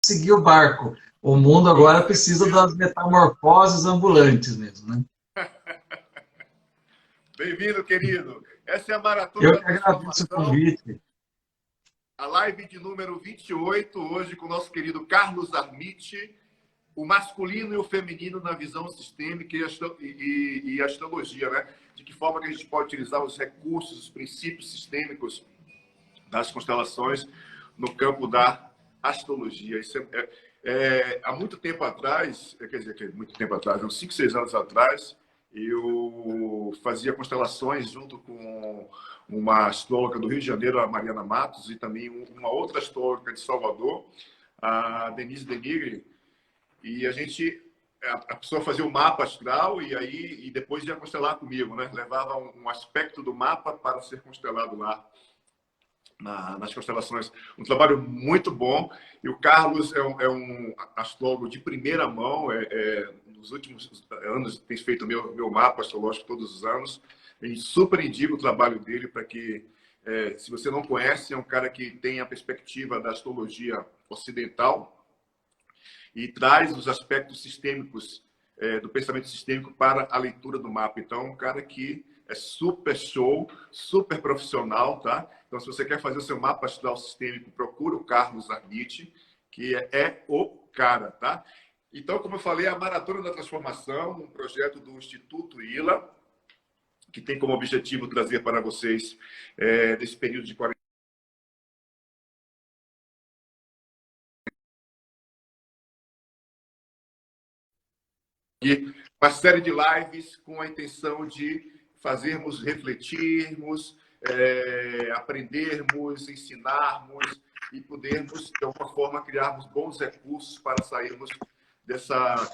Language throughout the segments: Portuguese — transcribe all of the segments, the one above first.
seguir o barco. O mundo agora precisa das metamorfoses ambulantes mesmo, né? Bem-vindo, querido. Essa é a Maratona Eu da que agradeço o Transformação, convite. a live de número 28, hoje com o nosso querido Carlos Armiti, o masculino e o feminino na visão sistêmica e astrologia, né? De que forma que a gente pode utilizar os recursos, os princípios sistêmicos das constelações no campo da astrologia. Isso há muito tempo atrás, quer dizer, muito tempo atrás, uns 5, 6 anos atrás, eu fazia constelações junto com uma astróloga do Rio de Janeiro, a Mariana Matos, e também uma outra astróloga de Salvador, a Denise Denigre, e a pessoa fazia o mapa astral e depois ia constelar comigo, né? Levava um aspecto do mapa para ser constelado lá nas constelações. Um trabalho muito bom. E o Carlos é um astrólogo de primeira mão. Nos últimos anos tem feito meu mapa astrológico todos os anos. E super indico o trabalho dele para que, se você não conhece, é um cara que tem a perspectiva da astrologia ocidental e traz os aspectos sistêmicos do pensamento sistêmico para a leitura do mapa. Então, é um cara que é super show, super profissional, tá? Então, se você quer fazer o seu mapa astral sistêmico, procura o Carlos Armiti, que é o cara, tá? Então, como eu falei, a Maratona da Transformação, um projeto do Instituto ILA, que tem como objetivo trazer para vocês, nesse período de quarentena, uma série de lives com a intenção de fazermos refletirmos, aprendermos, ensinarmos e podermos, de alguma forma, criarmos bons recursos para sairmos dessa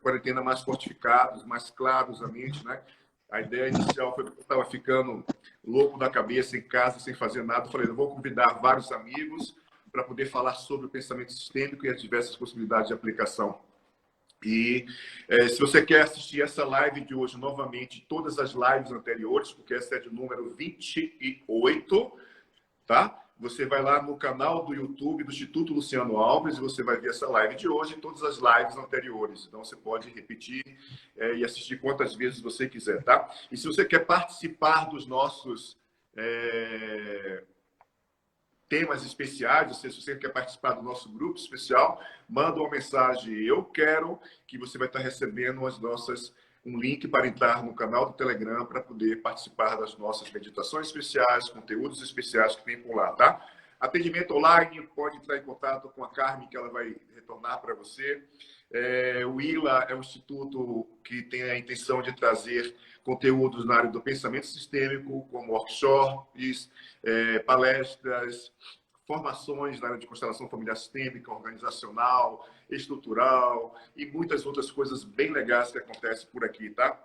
quarentena mais fortificados, mais claros a mente, né? A ideia inicial foi que eu estava ficando louco da cabeça em casa, sem fazer nada. Eu falei, eu vou convidar vários amigos para poder falar sobre o pensamento sistêmico e as diversas possibilidades de aplicação. E se você quer assistir essa live de hoje novamente, todas as lives anteriores, porque essa é de número 28, tá? Você vai lá no canal do YouTube do Instituto Luciano Alves e você vai ver essa live de hoje e todas as lives anteriores. Então, você pode repetir e assistir quantas vezes você quiser, tá? E se você quer participar dos nossos temas especiais, ou seja, se você quer participar do nosso grupo especial, manda uma mensagem "eu quero", que você vai estar recebendo um link para entrar no canal do Telegram para poder participar das nossas meditações especiais, conteúdos especiais que tem por lá, tá? Atendimento online, pode entrar em contato com a Carmen, que ela vai retornar para você. O ILA é um instituto que tem a intenção de trazer conteúdos na área do pensamento sistêmico, como workshops, palestras, formações na área de constelação familiar sistêmica, organizacional, estrutural e muitas outras coisas bem legais que acontecem por aqui, tá?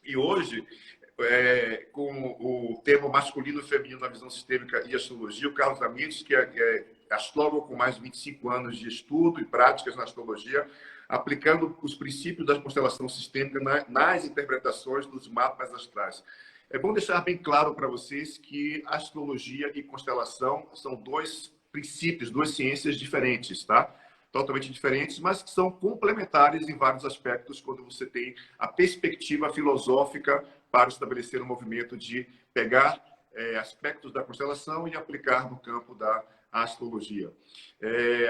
E hoje, com o tema masculino e feminino na visão sistêmica e astrologia, o Carlos Amides, que é astrólogo com mais de 25 anos de estudo e práticas na astrologia, aplicando os princípios da constelação sistêmica nas interpretações dos mapas astrais. É bom deixar bem claro para vocês que astrologia e constelação são dois princípios, duas ciências diferentes, tá? Totalmente diferentes, mas que são complementares em vários aspectos quando você tem a perspectiva filosófica para estabelecer um movimento de pegar aspectos da constelação e aplicar no campo da astrologia.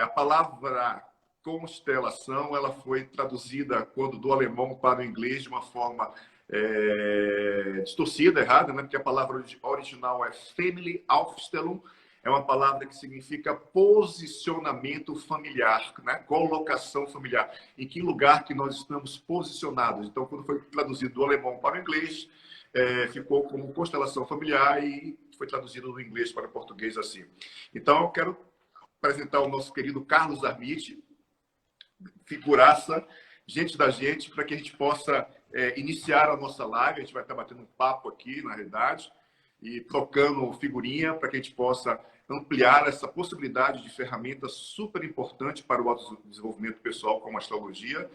A palavra constelação ela foi traduzida quando do alemão para o inglês de uma forma distorcida, errada, né? Porque a palavra original é Family Aufstellung, é uma palavra que significa posicionamento familiar, né? Colocação familiar. Em que lugar que nós estamos posicionados. Então, quando foi traduzido do alemão para o inglês, ficou como constelação familiar e foi traduzido do inglês para o português assim. Então, eu quero apresentar o nosso querido Carlos Armiti, figuraça, gente da gente, para que a gente possa iniciar a nossa live. A gente vai estar batendo um papo aqui, na realidade, e trocando figurinha para que a gente possa ampliar essa possibilidade de ferramenta super importante para o autodesenvolvimento pessoal, como a astrologia.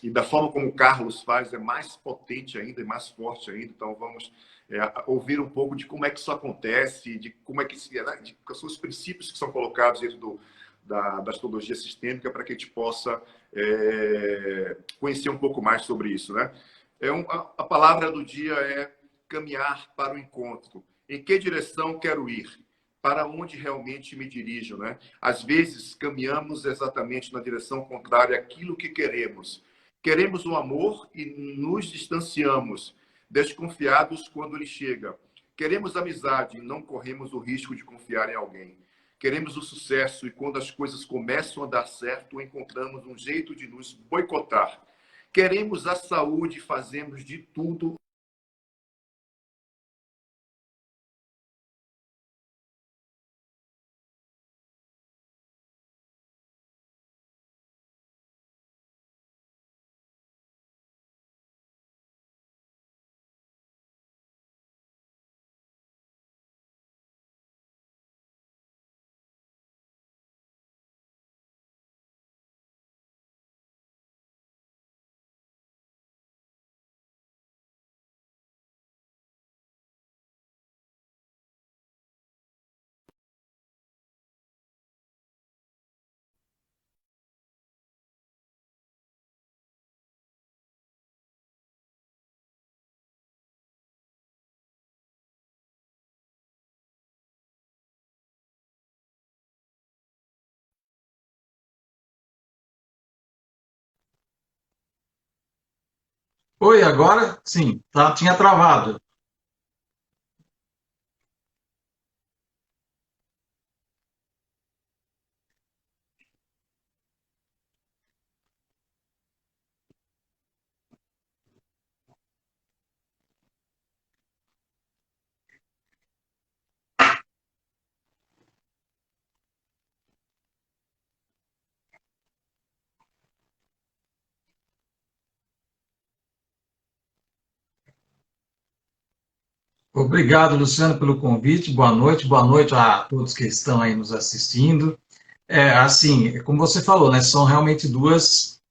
E da forma como o Carlos faz, é mais potente ainda, é mais forte ainda. Então, vamos ouvir um pouco de como é que isso acontece, de como é que quais são os princípios que são colocados dentro da astrologia sistêmica para que a gente possa conhecer um pouco mais sobre isso, né? A palavra do dia é caminhar para o encontro. Em que direção quero ir? Para onde realmente me dirijo, né? Às vezes caminhamos exatamente na direção contrária àquilo que queremos. Queremos o amor e nos distanciamos, desconfiados quando ele chega. Queremos amizade e não corremos o risco de confiar em alguém. Queremos o sucesso e quando as coisas começam a dar certo, encontramos um jeito de nos boicotar. Queremos a saúde e fazemos de tudo. Oi, agora sim, tá, tinha travado. Obrigado, Luciano, pelo convite. Boa noite a todos que estão aí nos assistindo. Assim, como você falou, né, são realmente duas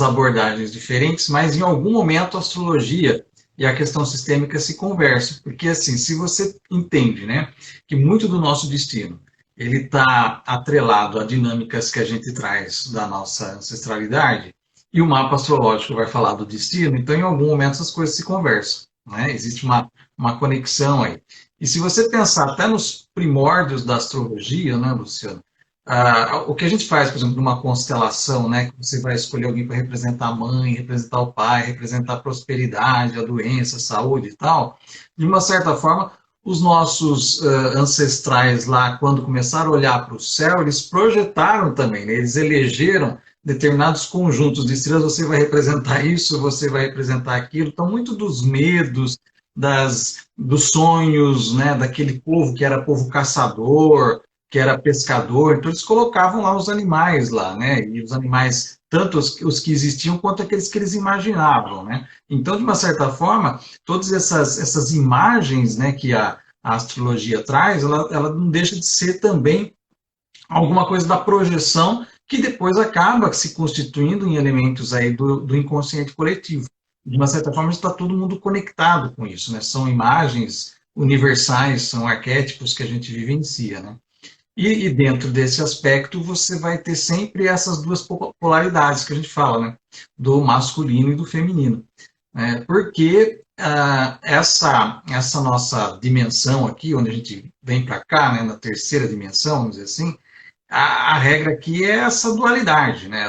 abordagens diferentes, mas em algum momento a astrologia e a questão sistêmica se conversam, porque assim, se você entende, né, que muito do nosso destino ele está atrelado a dinâmicas que a gente traz da nossa ancestralidade, e o mapa astrológico vai falar do destino, então em algum momento essas coisas se conversam, né? Existe uma conexão aí. E se você pensar até nos primórdios da astrologia, né, Luciano? O que a gente faz, por exemplo, numa constelação, né, que você vai escolher alguém para representar a mãe, representar o pai, representar a prosperidade, a doença, a saúde e tal, de uma certa forma, os nossos ancestrais lá, quando começaram a olhar para o céu, eles projetaram também, né, eles elegeram determinados conjuntos de estrelas, você vai representar isso, você vai representar aquilo. Então, muito dos medos, dos sonhos, né, daquele povo que era povo caçador, que era pescador, então eles colocavam lá os animais lá, né? E os animais, tanto os que existiam quanto aqueles que eles imaginavam, né? Então, de uma certa forma, todas essas imagens, né, que a astrologia traz, ela não deixa de ser também alguma coisa da projeção que depois acaba se constituindo em elementos aí do inconsciente coletivo. De uma certa forma, está todo mundo conectado com isso, né? São imagens universais, são arquétipos que a gente vivencia, né? E dentro desse aspecto, você vai ter sempre essas duas polaridades que a gente fala, né? Do masculino e do feminino. Porque essa nossa dimensão aqui, onde a gente vem para cá, né, na terceira dimensão, vamos dizer assim, a regra aqui é essa dualidade, né?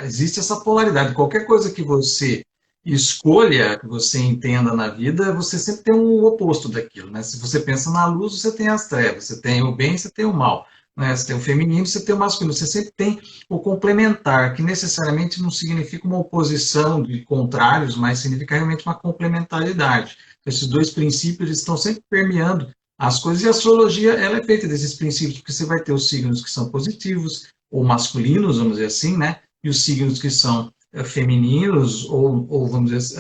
Existe essa polaridade. Qualquer coisa que você escolha, que você entenda na vida, você sempre tem um oposto daquilo, né? Se você pensa na luz, você tem as trevas, você tem o bem, você tem o mal, né? Você tem o feminino, você tem o masculino, você sempre tem o complementar, que necessariamente não significa uma oposição de contrários, mas significa realmente uma complementaridade. Esses dois princípios estão sempre permeando as coisas, e a astrologia ela é feita desses princípios, porque você vai ter os signos que são positivos, ou masculinos, vamos dizer assim, né? E os signos que são femininos, ou vamos dizer,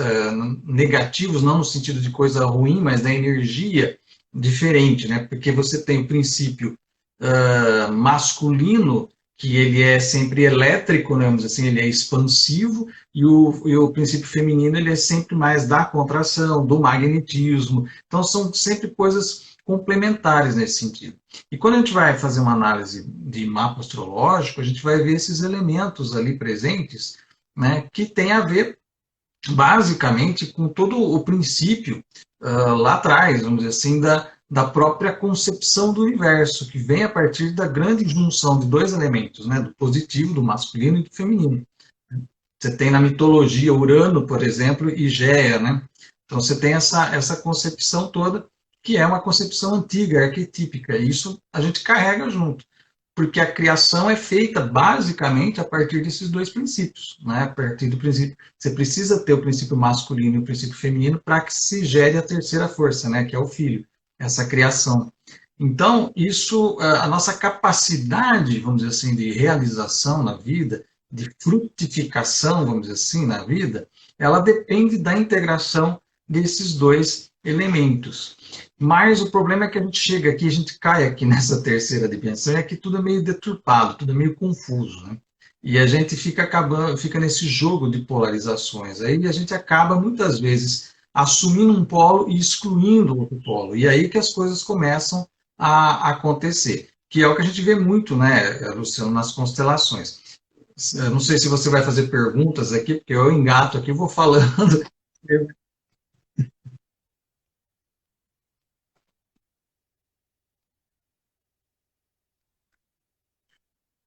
negativos, não no sentido de coisa ruim, mas da energia diferente, né? Porque você tem o princípio masculino, que ele é sempre elétrico, né? Vamos dizer assim, ele é expansivo, e o princípio feminino ele é sempre mais da contração, do magnetismo. Então, são sempre coisas complementares nesse sentido. E quando a gente vai fazer uma análise de mapa astrológico, a gente vai ver esses elementos ali presentes, né, que tem a ver basicamente com todo o princípio lá atrás, vamos dizer assim, da própria concepção do universo, que vem a partir da grande junção de dois elementos, né, do positivo, do masculino e do feminino. Você tem na mitologia Urano, por exemplo, e Géia, né? Então você tem essa concepção toda, que é uma concepção antiga, arquetípica, e isso a gente carrega junto, porque a criação é feita basicamente a partir desses dois princípios, né? A partir do princípio, você precisa ter o princípio masculino e o princípio feminino para que se gere a terceira força, né? Que é o filho, essa criação. Então, isso, a nossa capacidade, vamos dizer assim, de realização na vida, de frutificação, vamos dizer assim, na vida, ela depende da integração desses dois elementos. Mas o problema é que a gente chega aqui, a gente cai aqui nessa terceira dimensão, é que tudo é meio deturpado, tudo é meio confuso, né? E a gente fica nesse jogo de polarizações. Aí a gente acaba, muitas vezes, assumindo um polo e excluindo outro polo. E aí que as coisas começam a acontecer. Que é o que a gente vê muito, né, Luciano, nas constelações. Eu não sei se você vai fazer perguntas aqui, porque eu engato aqui, vou falando.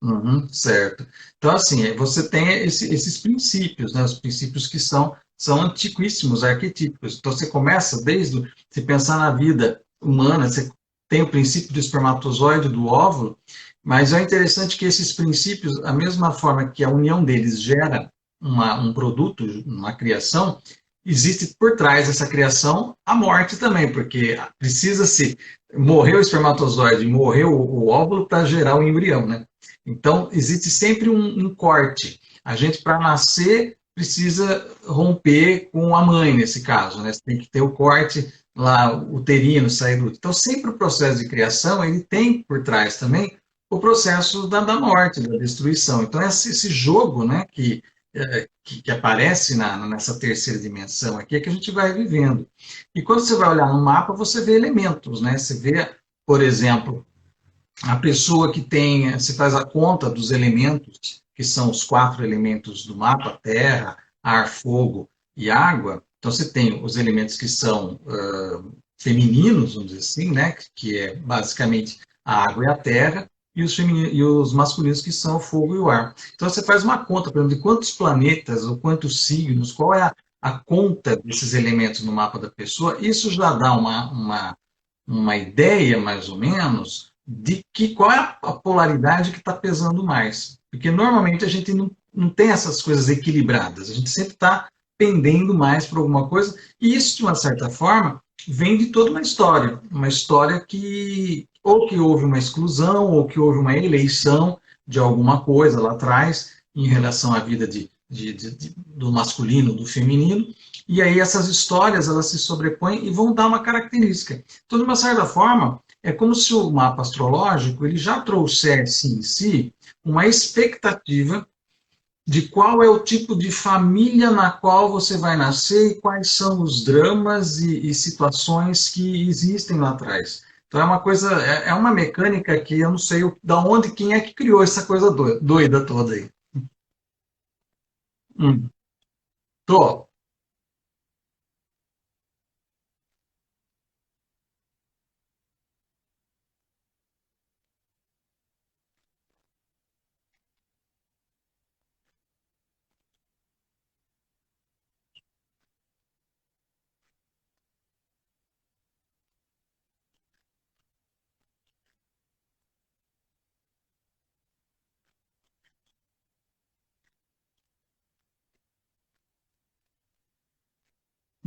Uhum, certo. Então, assim, você tem esses princípios, né? Os princípios que são antiquíssimos, arquetípicos. Então, você começa desde, se pensar na vida humana, você tem o princípio do espermatozoide, do óvulo, mas é interessante que esses princípios, a mesma forma que a união deles gera um produto, uma criação, existe por trás dessa criação a morte também, porque precisa-se morrer o espermatozoide, morrer o óvulo para gerar o embrião, né? Então, existe sempre um corte. A gente, para nascer, precisa romper com a mãe, nesse caso, né? Você tem que ter o corte lá, uterino, sair do... Então, sempre o processo de criação, ele tem por trás também o processo da morte, da destruição. Então, esse jogo, né, que aparece nessa terceira dimensão aqui, é que a gente vai vivendo. E quando você vai olhar no mapa, você vê elementos, né? Você vê, por exemplo, a pessoa que tem, você faz a conta dos elementos, que são os quatro elementos do mapa, terra, ar, fogo e água. Então você tem os elementos que são femininos, vamos dizer assim, né, que é basicamente a água e a terra, e os masculinos que são o fogo e o ar. Então você faz uma conta, por exemplo, de quantos planetas ou quantos signos, qual é a conta desses elementos no mapa da pessoa, isso já dá uma ideia, mais ou menos, de qual é a polaridade que está pesando mais. Porque normalmente a gente não tem essas coisas equilibradas, a gente sempre está pendendo mais para alguma coisa, e isso, de uma certa forma, vem de toda uma história que ou que houve uma exclusão, ou que houve uma eleição de alguma coisa lá atrás, em relação à vida do masculino, do feminino, e aí essas histórias elas se sobrepõem e vão dar uma característica. Então, de uma certa forma, é como se o mapa astrológico ele já trouxesse em si uma expectativa de qual é o tipo de família na qual você vai nascer e quais são os dramas e situações que existem lá atrás. Então é uma coisa, é uma mecânica que eu não sei da onde, quem é que criou essa coisa doida toda aí. Hum, tô.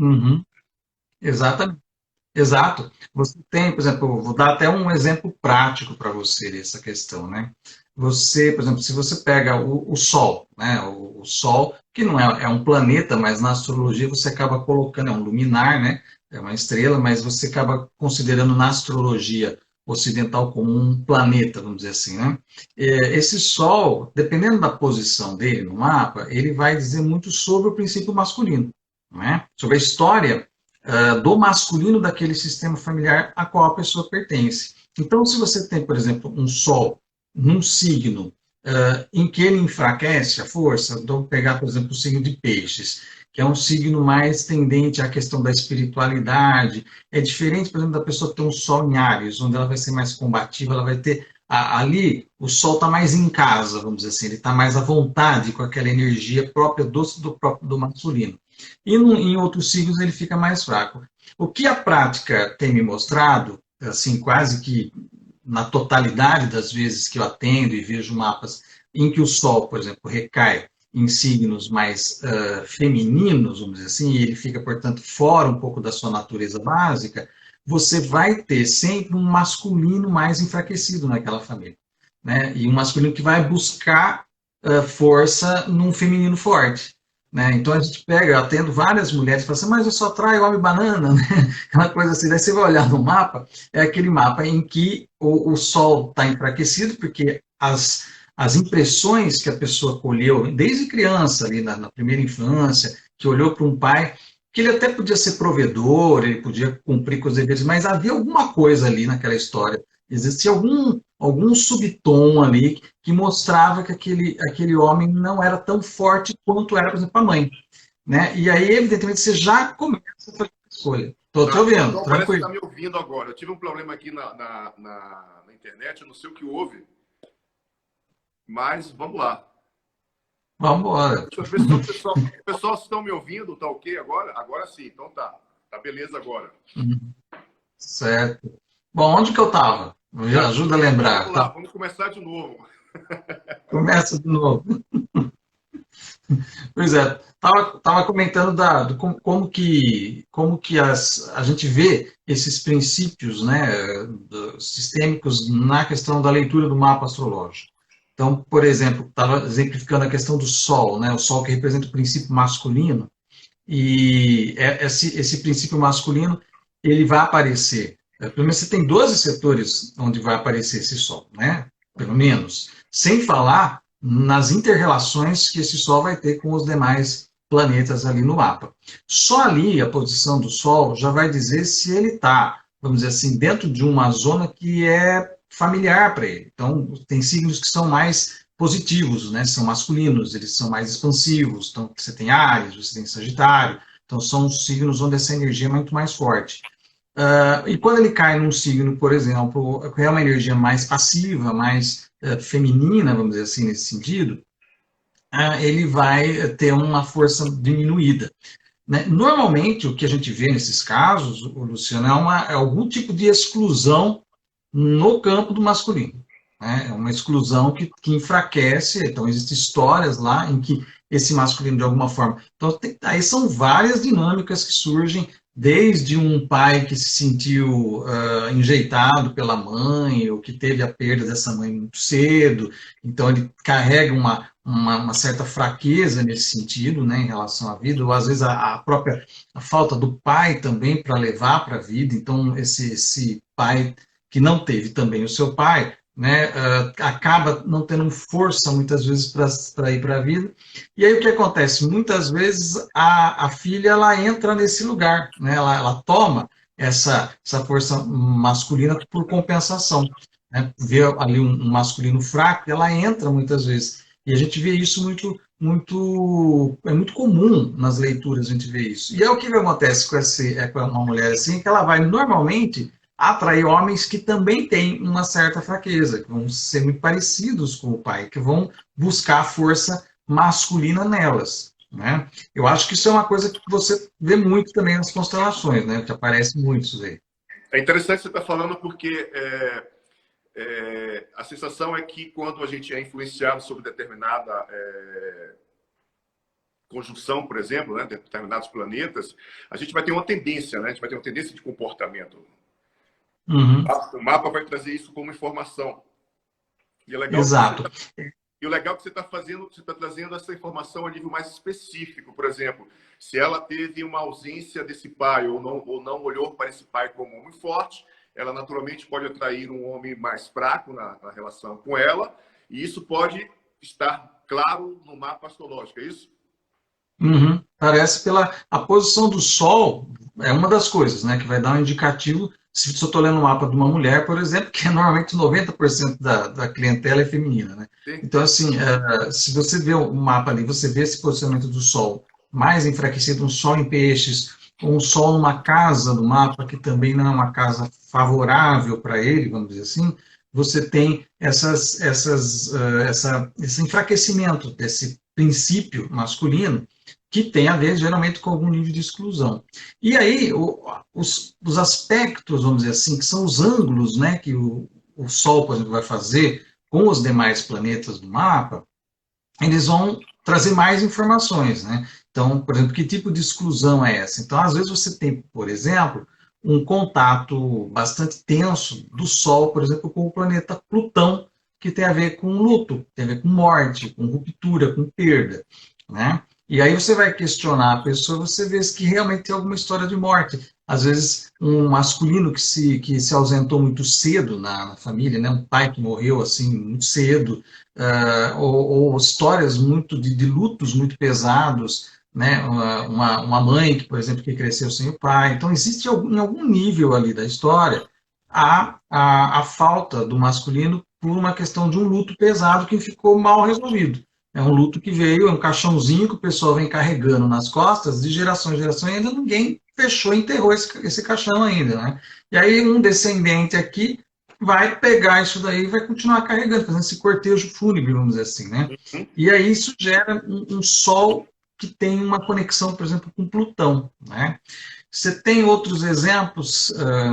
Uhum, exatamente. Exato. Você tem, por exemplo, vou dar até um exemplo prático para você dessa questão, né? Você, por exemplo, se você pega o Sol, né? O Sol, que não é um planeta, mas na astrologia você acaba colocando, é um luminar, né? É uma estrela, mas você acaba considerando na astrologia ocidental como um planeta, vamos dizer assim, né? Esse Sol, dependendo da posição dele no mapa, ele vai dizer muito sobre o princípio masculino, né? Sobre a história do masculino daquele sistema familiar a qual a pessoa pertence. Então, se você tem, por exemplo, um Sol num signo em que ele enfraquece a força, então pegar, por exemplo, o signo de Peixes, que é um signo mais tendente à questão da espiritualidade, é diferente, por exemplo, da pessoa que tem um Sol em Áries, onde ela vai ser mais combativa, ela vai ter ali o Sol está mais em casa, vamos dizer assim, ele está mais à vontade com aquela energia própria do masculino. E em outros signos ele fica mais fraco. O que a prática tem me mostrado, assim, quase que na totalidade das vezes que eu atendo e vejo mapas em que o Sol, por exemplo, recai em signos mais femininos, vamos dizer assim, e ele fica, portanto, fora um pouco da sua natureza básica, você vai ter sempre um masculino mais enfraquecido naquela família, né? E um masculino que vai buscar força num feminino forte, né? Então a gente pega, eu atendo várias mulheres e fala assim, mas eu só traio homem banana, né? Aquela coisa assim, daí você vai olhar no mapa, é aquele mapa em que o Sol está enfraquecido, porque as impressões que a pessoa colheu desde criança, ali na primeira infância, que olhou para um pai que ele até podia ser provedor, ele podia cumprir com os deveres, mas havia alguma coisa ali naquela história. Existia algum subtom ali que mostrava que aquele homem não era tão forte quanto era, por exemplo, a mãe. Né? E aí, evidentemente, você já começa a fazer a escolha. Estou te ouvindo, Então, parece que tranquilo. está me ouvindo agora. Eu tive um problema aqui na internet, eu não sei o que houve, mas vamos lá. Vamos embora. Deixa eu ver se o pessoal estão me ouvindo, tá ok agora? Agora sim, então tá. Tá beleza agora. Certo. Bom, onde que eu estava? Ajuda a lembrar. Vamos lá, Tá? vamos começar de novo. Começa de novo. Pois é, estava comentando como que a gente vê esses princípios, né, sistêmicos na questão da leitura do mapa astrológico. Então, por exemplo, estava exemplificando a questão do Sol, né, o Sol que representa o princípio masculino, e esse princípio masculino ele vai aparecer. Pelo menos você tem 12 setores onde vai aparecer esse Sol, né? Pelo menos. Sem falar nas interrelações que esse Sol vai ter com os demais planetas ali no mapa. Só ali a posição do Sol já vai dizer se ele está, vamos dizer assim, dentro de uma zona que é familiar para ele. Então, tem signos que são mais positivos, né? São masculinos, eles são mais expansivos. Então, você tem Áries, você tem Sagitário. Então, são os signos onde essa energia é muito mais forte. E quando ele cai num signo, por exemplo, que é uma energia mais passiva, mais feminina, vamos dizer assim, nesse sentido, ele vai ter uma força diminuída. Né? Normalmente, o que a gente vê nesses casos, Luciano, é algum tipo de exclusão no campo do masculino. Né? É uma exclusão que enfraquece, então existem histórias lá em que esse masculino, de alguma forma... Então, aí são várias dinâmicas que surgem, desde um pai que se sentiu enjeitado pela mãe, ou que teve a perda dessa mãe muito cedo, então ele carrega uma certa fraqueza nesse sentido, né, em relação à vida, ou às vezes a própria a falta do pai também para levar para a vida, então esse pai que não teve também o seu pai, né, acaba não tendo força muitas vezes para ir para a vida. E aí o que acontece? Muitas vezes a filha ela entra nesse lugar, né, ela toma essa força masculina por compensação. Né, vê ali um masculino fraco, ela entra muitas vezes. E a gente vê isso é muito comum nas leituras, a gente vê isso. E é o que acontece com uma mulher assim, que ela vai normalmente atrair homens que também têm uma certa fraqueza, que vão ser muito parecidos com o pai, que vão buscar a força masculina nelas. Né? Eu acho que isso é uma coisa que você vê muito também nas constelações, né? Que aparece muito isso aí. É interessante você estar falando porque a sensação é que quando a gente é influenciado sobre determinada conjunção, por exemplo, né, de determinados planetas, a gente vai ter uma tendência, né? A gente vai ter uma tendência de comportamento. Uhum. O mapa vai trazer isso como informação. E é legal Exato. e o legal que você está fazendo, você está trazendo essa informação a nível mais específico. Por exemplo, se ela teve uma ausência desse pai ou não olhou para esse pai como um homem forte, ela naturalmente pode atrair um homem mais fraco na relação com ela, e isso pode estar claro no mapa astrológico, é isso? Uhum. Parece pela a posição do Sol, é uma das coisas, né, que vai dar um indicativo. Se eu estou lendo o mapa de uma mulher, por exemplo, que normalmente 90% da clientela é feminina, né? Sim. Então, assim, se você vê o mapa ali, você vê esse posicionamento do Sol mais enfraquecido, um Sol em peixes, ou um Sol numa casa do mapa, que também não é uma casa favorável para ele, vamos dizer assim, você tem esse enfraquecimento desse princípio masculino, que tem a ver geralmente com algum nível de exclusão. E aí, os aspectos, vamos dizer assim, que são os ângulos, né, que o Sol, por exemplo, vai fazer com os demais planetas do mapa, eles vão trazer mais informações, né? Então, por exemplo, que tipo de exclusão é essa? Então, às vezes você tem, por exemplo, um contato bastante tenso do Sol, por exemplo, com o planeta Plutão, que tem a ver com luto, tem a ver com morte, com ruptura, com perda, né? E aí você vai questionar a pessoa, você vê que realmente tem alguma história de morte. Às vezes, um masculino que se ausentou muito cedo na família, né? Um pai que morreu assim muito cedo, ou histórias muito de lutos muito pesados, né? Uma mãe que, por exemplo, que cresceu sem o pai. Então, existe em algum nível ali da história a falta do masculino por uma questão de um luto pesado que ficou mal resolvido. É um luto que veio, é um caixãozinho que o pessoal vem carregando nas costas de geração em geração e ainda ninguém fechou, enterrou esse caixão ainda, né? E aí um descendente aqui vai pegar isso daí e vai continuar carregando, fazendo esse cortejo fúnebre, vamos dizer assim, né? Uhum. E aí isso gera um Sol que tem uma conexão, por exemplo, com Plutão, né? Você tem outros exemplos,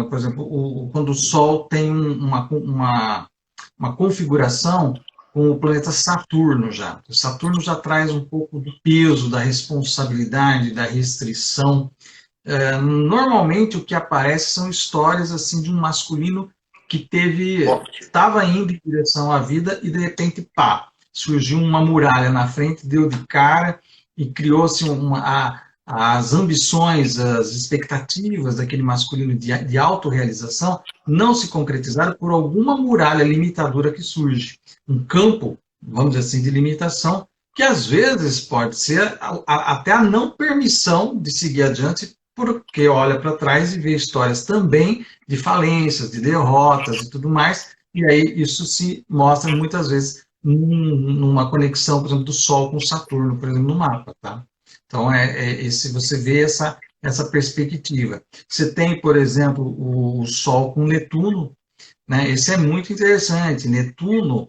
por exemplo, quando o Sol tem uma configuração com o planeta Saturno já. O Saturno já traz um pouco do peso, da responsabilidade, da restrição. Normalmente o que aparece são histórias assim de um masculino que estava indo em direção à vida e de repente, pá, surgiu uma muralha na frente, deu de cara e criou-se as ambições, as expectativas daquele masculino de autorrealização não se concretizaram por alguma muralha limitadora que surge. Um campo, vamos dizer assim, de limitação, que às vezes pode ser até a não permissão de seguir adiante, porque olha para trás e vê histórias também de falências, de derrotas e tudo mais, e aí isso se mostra muitas vezes numa conexão, por exemplo, do Sol com Saturno, por exemplo, no mapa, tá? Então, esse, você vê essa perspectiva. Você tem, por exemplo, o Sol com Netuno, né? Esse é muito interessante. Netuno,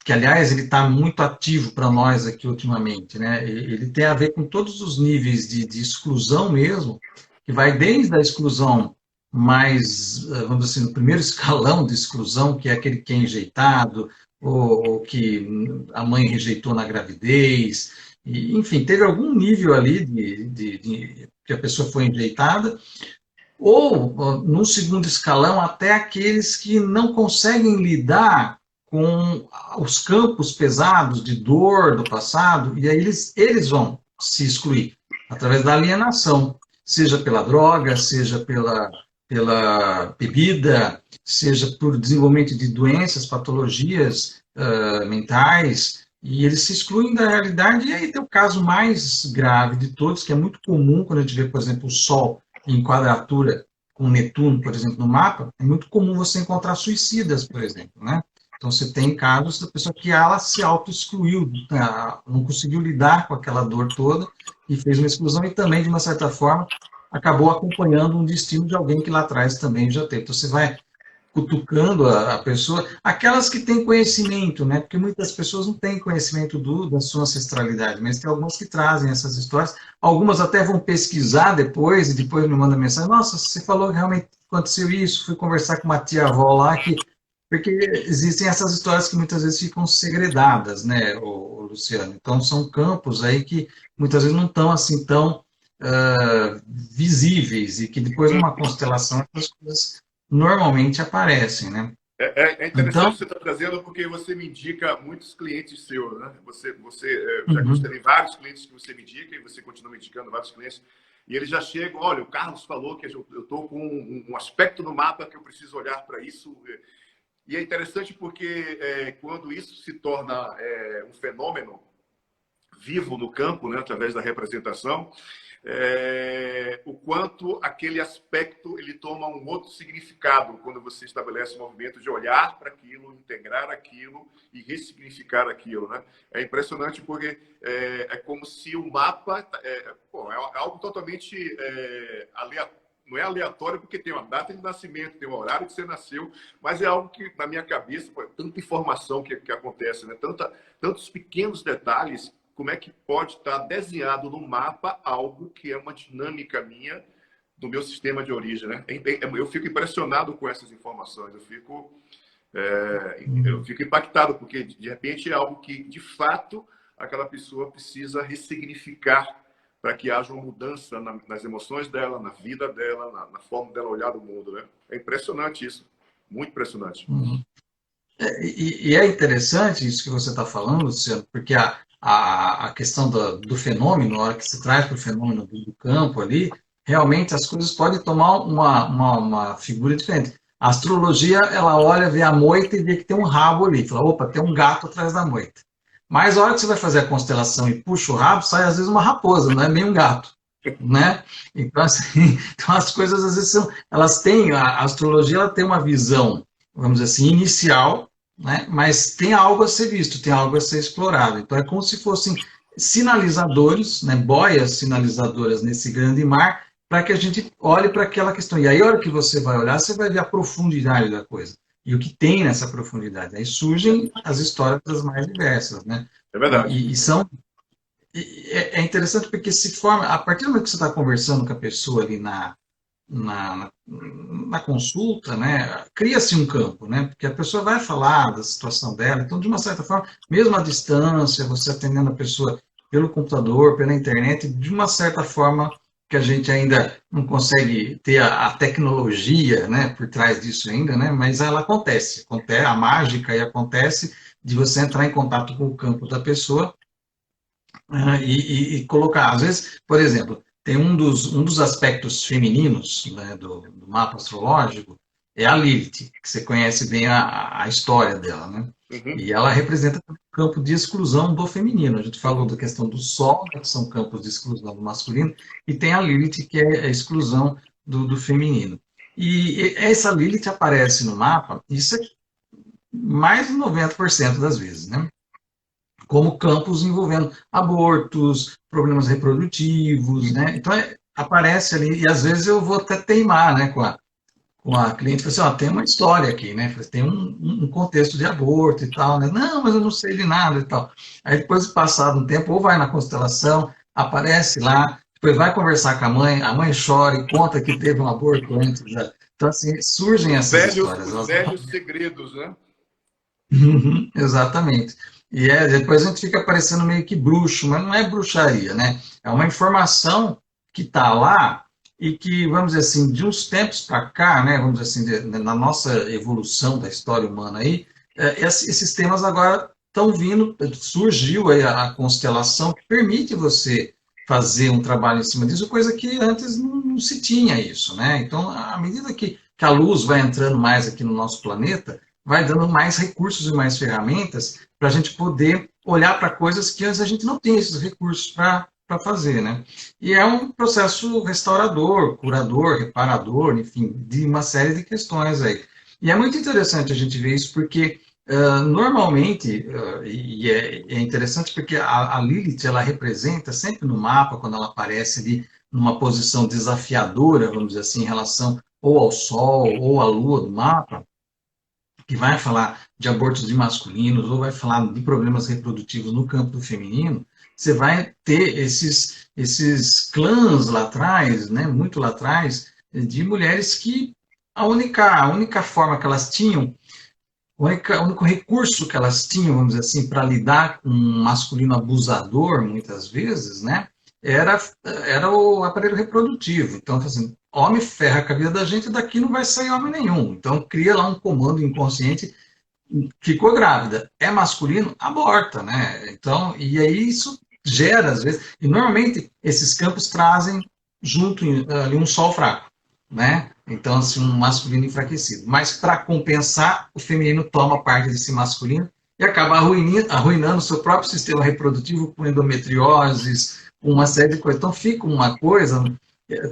que aliás ele está muito ativo para nós aqui ultimamente, né? Ele tem a ver com todos os níveis de exclusão mesmo, que vai desde a exclusão mais, vamos dizer assim, no primeiro escalão de exclusão, que é aquele que é enjeitado, ou que a mãe rejeitou na gravidez, e, enfim, teve algum nível ali que a pessoa foi enjeitada, ou, num segundo escalão, até aqueles que não conseguem lidar com os campos pesados de dor do passado, e aí eles vão se excluir através da alienação, seja pela droga, seja pela bebida, seja por desenvolvimento de doenças, patologias mentais, e eles se excluem da realidade. E aí tem o caso mais grave de todos, que é muito comum quando a gente vê, por exemplo, o Sol em quadratura com Netuno, por exemplo, no mapa, é muito comum você encontrar suicidas, por exemplo, né? Então, você tem casos da pessoa que ela se auto-excluiu, não conseguiu lidar com aquela dor toda e fez uma exclusão e também, de uma certa forma, acabou acompanhando um destino de alguém que lá atrás também já teve. Então, você vai cutucando a pessoa, aquelas que têm conhecimento, né? Porque muitas pessoas não têm conhecimento da sua ancestralidade, mas tem algumas que trazem essas histórias, algumas até vão pesquisar depois, e depois me mandam mensagem, nossa, você falou que realmente aconteceu isso, fui conversar com uma tia-avó lá, porque existem essas histórias que muitas vezes ficam segredadas, né, o Luciano? Então, são campos aí que muitas vezes não estão assim tão visíveis, e que depois, numa constelação, essas coisas normalmente aparecem, né? É Então, interessante você estar trazendo, porque você me indica muitos clientes seus, né? Já uhum, considerei vários clientes que você me indica e você continua me indicando vários clientes. E eles já chegam, olha, o Carlos falou que eu estou com um aspecto no mapa que eu preciso olhar para isso. E é interessante porque quando isso se torna um fenômeno, vivo no campo, né, através da representação, o quanto aquele aspecto ele toma um outro significado quando você estabelece um movimento de olhar para aquilo, integrar aquilo e ressignificar aquilo, né? É impressionante porque é como se o mapa é algo totalmente aleatório. Não é aleatório porque tem uma data de nascimento, tem um horário que você nasceu, mas é algo que, na minha cabeça, tanta informação que acontece, né? Tantos pequenos detalhes, como é que pode estar desenhado no mapa algo que é uma dinâmica minha do meu sistema de origem, né? Eu fico impressionado com essas informações, eu fico impactado, porque, de repente, é algo que, de fato, aquela pessoa precisa ressignificar para que haja uma mudança nas emoções dela, na vida dela, na forma dela olhar o mundo, né? É impressionante isso, muito impressionante. Uhum. E é interessante isso que você está falando, Luciano, porque a questão do fenômeno, na hora que se traz para o fenômeno do campo ali, realmente as coisas podem tomar uma figura diferente. A astrologia, ela olha, vê a moita e vê que tem um rabo ali. Fala, opa, tem um gato atrás da moita. Mas a hora que você vai fazer a constelação e puxa o rabo, sai às vezes uma raposa, não é bem um gato, né? Então, assim, então as coisas às vezes elas têm, a astrologia ela tem uma visão, vamos dizer assim, inicial, né? Mas tem algo a ser visto, tem algo a ser explorado. Então é como se fossem sinalizadores, né? Boias sinalizadoras nesse grande mar, para que a gente olhe para aquela questão. E aí, a hora que você vai olhar, você vai ver a profundidade da coisa e o que tem nessa profundidade. Aí surgem as histórias das mais diversas, né? É verdade. É interessante porque se forma, a partir do momento que você está conversando com a pessoa ali na consulta, né, cria-se um campo, né, porque a pessoa vai falar da situação dela, então, de uma certa forma, mesmo à distância, você atendendo a pessoa pelo computador, pela internet, de uma certa forma que a gente ainda não consegue ter a tecnologia, né, por trás disso ainda, né, mas ela acontece, a mágica aí acontece de você entrar em contato com o campo da pessoa e colocar, às vezes, por exemplo, tem um dos aspectos femininos, né, do mapa astrológico, é a Lilith, que você conhece bem a história dela, né? Uhum. E ela representa o campo de exclusão do feminino. A gente falou da questão do Sol, né, que são campos de exclusão do masculino, e tem a Lilith, que é a exclusão do feminino. E essa Lilith aparece no mapa, isso é mais de 90% das vezes, né? Como campos envolvendo abortos, problemas reprodutivos, né? Então, aparece ali, e às vezes eu vou até teimar, né, com a cliente, assim, ó, tem uma história aqui, né? Tem um contexto de aborto e tal, né? Não, mas eu não sei de nada e tal. Aí depois, passado um tempo, ou vai na constelação, aparece lá, depois vai conversar com a mãe chora e conta que teve um aborto antes. Né? Então, assim, surgem essas histórias. Os velhos segredos, né? Exatamente. E depois a gente fica parecendo meio que bruxo, mas não é bruxaria, né? É uma informação que está lá e que, vamos dizer assim, de uns tempos para cá, né, vamos dizer assim, na nossa evolução da história humana aí, esses temas agora estão vindo, surgiu aí a constelação que permite você fazer um trabalho em cima disso, coisa que antes não se tinha isso, né? Então, à medida que a luz vai entrando mais aqui no nosso planeta, vai dando mais recursos e mais ferramentas para a gente poder olhar para coisas que antes a gente não tinha esses recursos para fazer, né? E é um processo restaurador, curador, reparador, enfim, de uma série de questões aí. E é muito interessante a gente ver isso porque normalmente, é interessante porque a Lilith, ela representa sempre no mapa, quando ela aparece ali numa posição desafiadora, vamos dizer assim, em relação ou ao Sol ou à Lua do mapa, que vai falar de abortos de masculinos ou vai falar de problemas reprodutivos no campo do feminino, você vai ter esses clãs lá atrás, né, muito lá atrás, de mulheres que a única forma que elas tinham, o único recurso que elas tinham, vamos dizer assim, para lidar com um masculino abusador, muitas vezes, né, era o aparelho reprodutivo. Então, assim, homem ferra com a vida da gente, daqui não vai sair homem nenhum. Então, cria lá um comando inconsciente, ficou grávida, é masculino, aborta, né? Então, e aí isso gera, às vezes, e normalmente esses campos trazem junto ali um sol fraco, né? Então, assim, um masculino enfraquecido. Mas, para compensar, o feminino toma parte desse masculino e acaba arruinando o seu próprio sistema reprodutivo com endometrioses, uma série de coisas. Então fica uma coisa,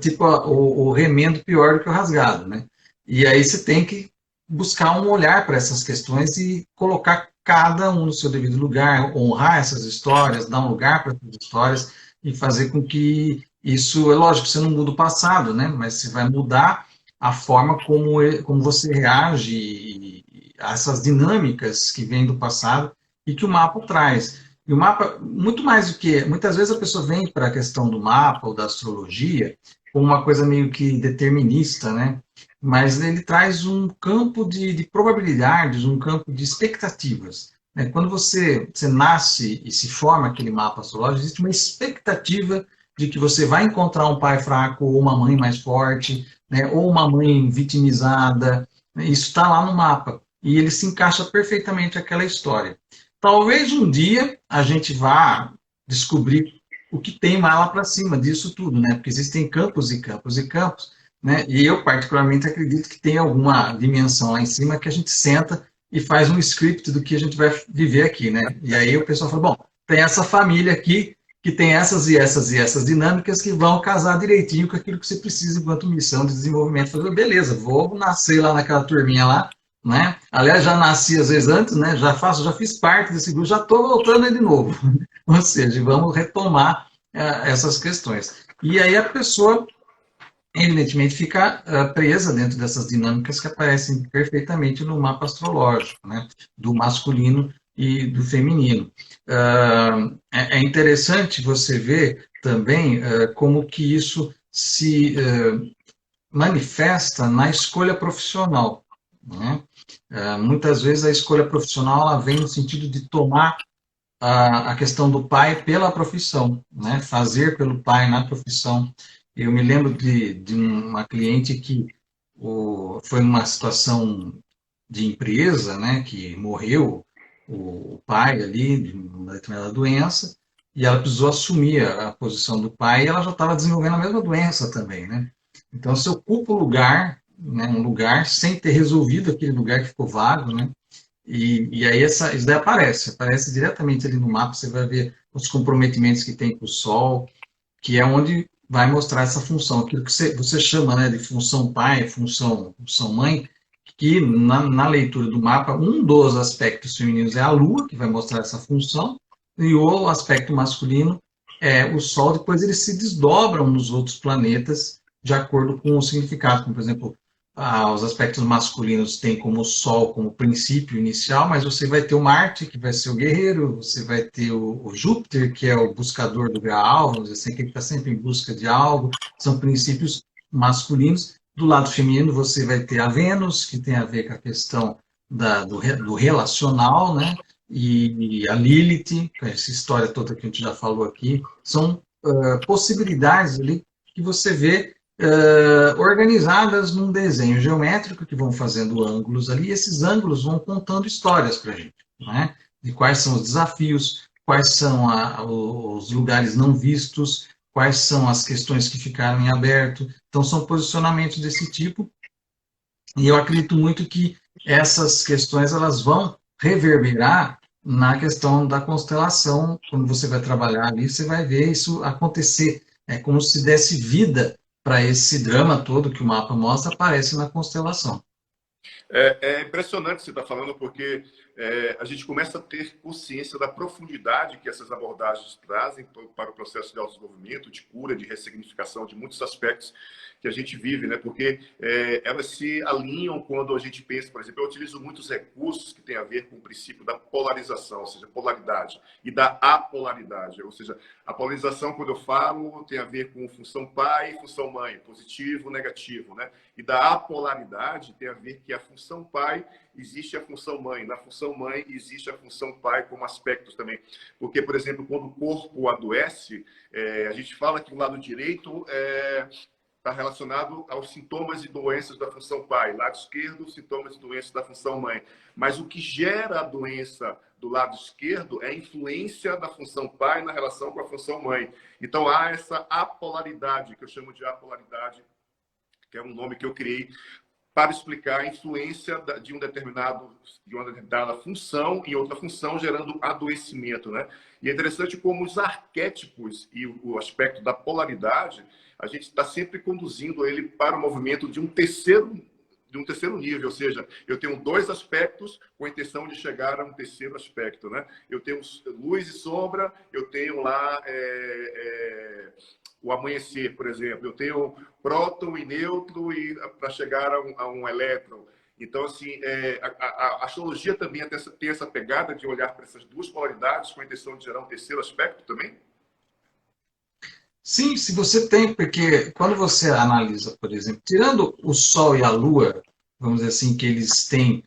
tipo o remendo pior do que o rasgado, né? E aí você tem que buscar um olhar para essas questões e colocar cada um no seu devido lugar, honrar essas histórias, dar um lugar para essas histórias e fazer com que isso, é lógico, você não muda o passado, né? Mas você vai mudar a forma como você reage a essas dinâmicas que vêm do passado e que o mapa traz. E o mapa, muito mais do que, muitas vezes a pessoa vem para a questão do mapa ou da astrologia como uma coisa meio que determinista, né? Mas ele traz um campo de probabilidades, um campo de expectativas. Né? Quando você nasce e se forma aquele mapa astrológico, existe uma expectativa de que você vai encontrar um pai fraco ou uma mãe mais forte, né? Ou uma mãe vitimizada. Né? Isso está lá no mapa. E ele se encaixa perfeitamente naquela história. Talvez um dia a gente vá descobrir o que tem mais lá para cima disso tudo, né? Porque existem campos e campos e campos, né? E eu, particularmente, acredito que tem alguma dimensão lá em cima que a gente senta e faz um script do que a gente vai viver aqui, né? E aí o pessoal fala, bom, tem essa família aqui que tem essas e essas e essas dinâmicas que vão casar direitinho com aquilo que você precisa enquanto missão de desenvolvimento. Falei, beleza, vou nascer lá naquela turminha lá, né? Aliás, já nasci às vezes antes, né? Já fiz parte desse grupo, já estou voltando aí de novo. Ou seja, vamos retomar essas questões. E aí a pessoa evidentemente fica presa dentro dessas dinâmicas que aparecem perfeitamente no mapa astrológico, né, do masculino e do feminino. É interessante você ver também como que isso se manifesta na escolha profissional. Né? Muitas vezes a escolha profissional ela vem no sentido de tomar a questão do pai pela profissão, né? Fazer pelo pai na profissão. Eu me lembro de uma cliente que foi uma situação de empresa, né? Que morreu o pai ali de uma determinada doença e ela precisou assumir a posição do pai e ela já estava desenvolvendo a mesma doença também, né? Então, se ocupa o lugar, né? Um lugar sem ter resolvido aquele lugar que ficou vago, né? E aí isso daí aparece diretamente ali no mapa, você vai ver os comprometimentos que tem com o Sol, que é onde vai mostrar essa função, aquilo que você chama, né, de função pai, função mãe, que na leitura do mapa, um dos aspectos femininos é a Lua, que vai mostrar essa função, e o aspecto masculino é o Sol, depois eles se desdobram nos outros planetas de acordo com o significado, como por exemplo, os aspectos masculinos têm como o Sol como princípio inicial, mas você vai ter o Marte, que vai ser o guerreiro, você vai ter o Júpiter, que é o buscador do Graal, vamos dizer assim, que está sempre em busca de algo, são princípios masculinos. Do lado feminino, você vai ter a Vênus, que tem a ver com a questão do relacional, né? E a Lilith, com essa história toda que a gente já falou aqui, são possibilidades ali que você vê organizadas num desenho geométrico que vão fazendo ângulos ali, e esses ângulos vão contando histórias para a gente, né? De quais são os desafios, quais são os lugares não vistos, quais são as questões que ficaram em aberto. Então, são posicionamentos desse tipo, e eu acredito muito que essas questões elas vão reverberar na questão da constelação. Quando você vai trabalhar ali, você vai ver isso acontecer. É como se desse vida para esse drama todo que o mapa mostra, aparece na constelação. É impressionante o que você está falando, porque a gente começa a ter consciência da profundidade que essas abordagens trazem para o processo de autodesenvolvimento, de cura, de ressignificação, de muitos aspectos que a gente vive, né? Porque elas se alinham quando a gente pensa, por exemplo, eu utilizo muitos recursos que têm a ver com o princípio da polarização, ou seja, polaridade, e da apolaridade, ou seja, a polarização, quando eu falo, tem a ver com função pai e função mãe, positivo, negativo, né? E da apolaridade tem a ver que a função pai existe a função mãe. Na função mãe existe a função pai como aspectos também. Porque, por exemplo, quando o corpo adoece, a gente fala que o lado direito está relacionado aos sintomas e doenças da função pai. Lado esquerdo, sintomas e doenças da função mãe. Mas o que gera a doença do lado esquerdo é a influência da função pai na relação com a função mãe. Então há essa apolaridade, que eu chamo de apolaridade, que é um nome que eu criei para explicar a influência de uma determinada função em outra função, gerando adoecimento, né? E é interessante como os arquétipos e o aspecto da polaridade, a gente está sempre conduzindo ele para o movimento de um terceiro nível, ou seja, eu tenho dois aspectos com a intenção de chegar a um terceiro aspecto, né? Eu tenho luz e sombra, eu tenho lá o amanhecer, por exemplo, eu tenho próton e nêutron para chegar a um elétron. Então, assim, a astrologia também tem essa pegada de olhar para essas duas polaridades com a intenção de gerar um terceiro aspecto também? Sim, se você tem, porque quando você analisa, por exemplo, tirando o Sol e a Lua, vamos dizer assim, que eles têm,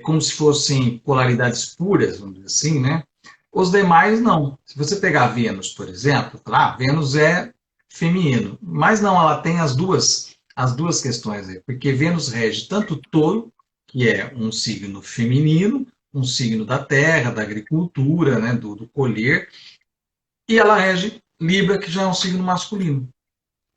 como se fossem polaridades puras, vamos dizer assim, né? Os demais não. Se você pegar Vênus, por exemplo, Vênus é feminino, mas não, ela tem as duas questões aí, porque Vênus rege tanto Touro, que é um signo feminino, um signo da terra, da agricultura, né, do colher, e ela rege Libra, que já é um signo masculino,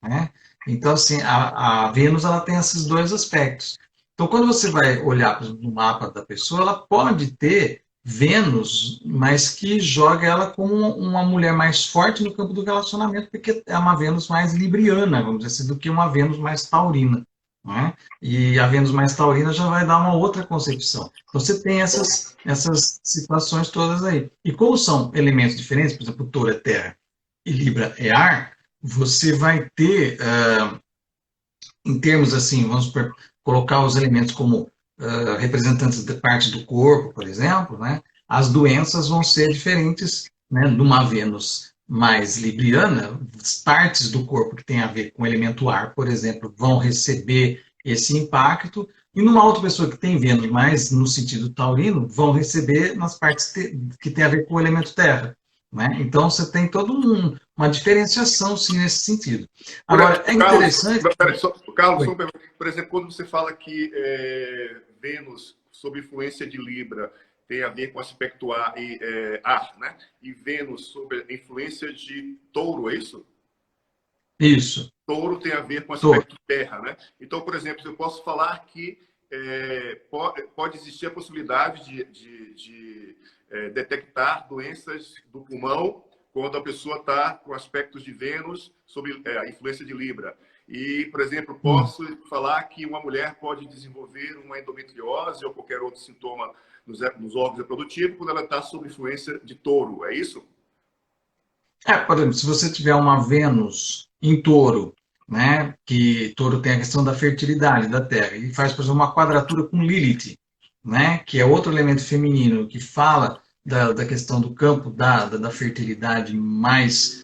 né? Então, assim, a Vênus ela tem esses dois aspectos. Então, quando você vai olhar no mapa da pessoa, ela pode ter Vênus, mas que joga ela como uma mulher mais forte no campo do relacionamento, porque é uma Vênus mais libriana, vamos dizer assim, do que uma Vênus mais taurina, né? E a Vênus mais taurina já vai dar uma outra concepção. Então, você tem essas situações todas aí. E como são elementos diferentes, por exemplo, Touro é terra e Libra é ar, você vai ter, em termos assim, vamos colocar os elementos como representantes de parte do corpo, por exemplo, né? As doenças vão ser diferentes, né? Numa Vênus mais libriana, partes do corpo que tem a ver com o elemento ar, por exemplo, vão receber esse impacto, e numa outra pessoa que tem Vênus mais no sentido taurino, vão receber nas partes que tem a ver com o elemento terra. Né? Então, você tem toda uma diferenciação, sim, nesse sentido. Agora, é interessante... Carlos, por exemplo, quando você fala que Vênus, sob influência de Libra, tem a ver com aspecto ar, né? E Vênus, sob a influência de Touro, é isso? Isso. Touro tem a ver com aspecto terra, né? Então, por exemplo, eu posso falar que pode existir a possibilidade de detectar doenças do pulmão quando a pessoa está com aspectos de Vênus sob a influência de Libra. E, por exemplo, posso falar que uma mulher pode desenvolver uma endometriose ou qualquer outro sintoma nos órgãos reprodutivos quando ela está sob influência de Touro, é isso? Por exemplo, se você tiver uma Vênus em Touro, né, que Touro tem a questão da fertilidade da Terra, e faz, por exemplo, uma quadratura com Lilith, né, que é outro elemento feminino que fala da questão do campo da fertilidade mais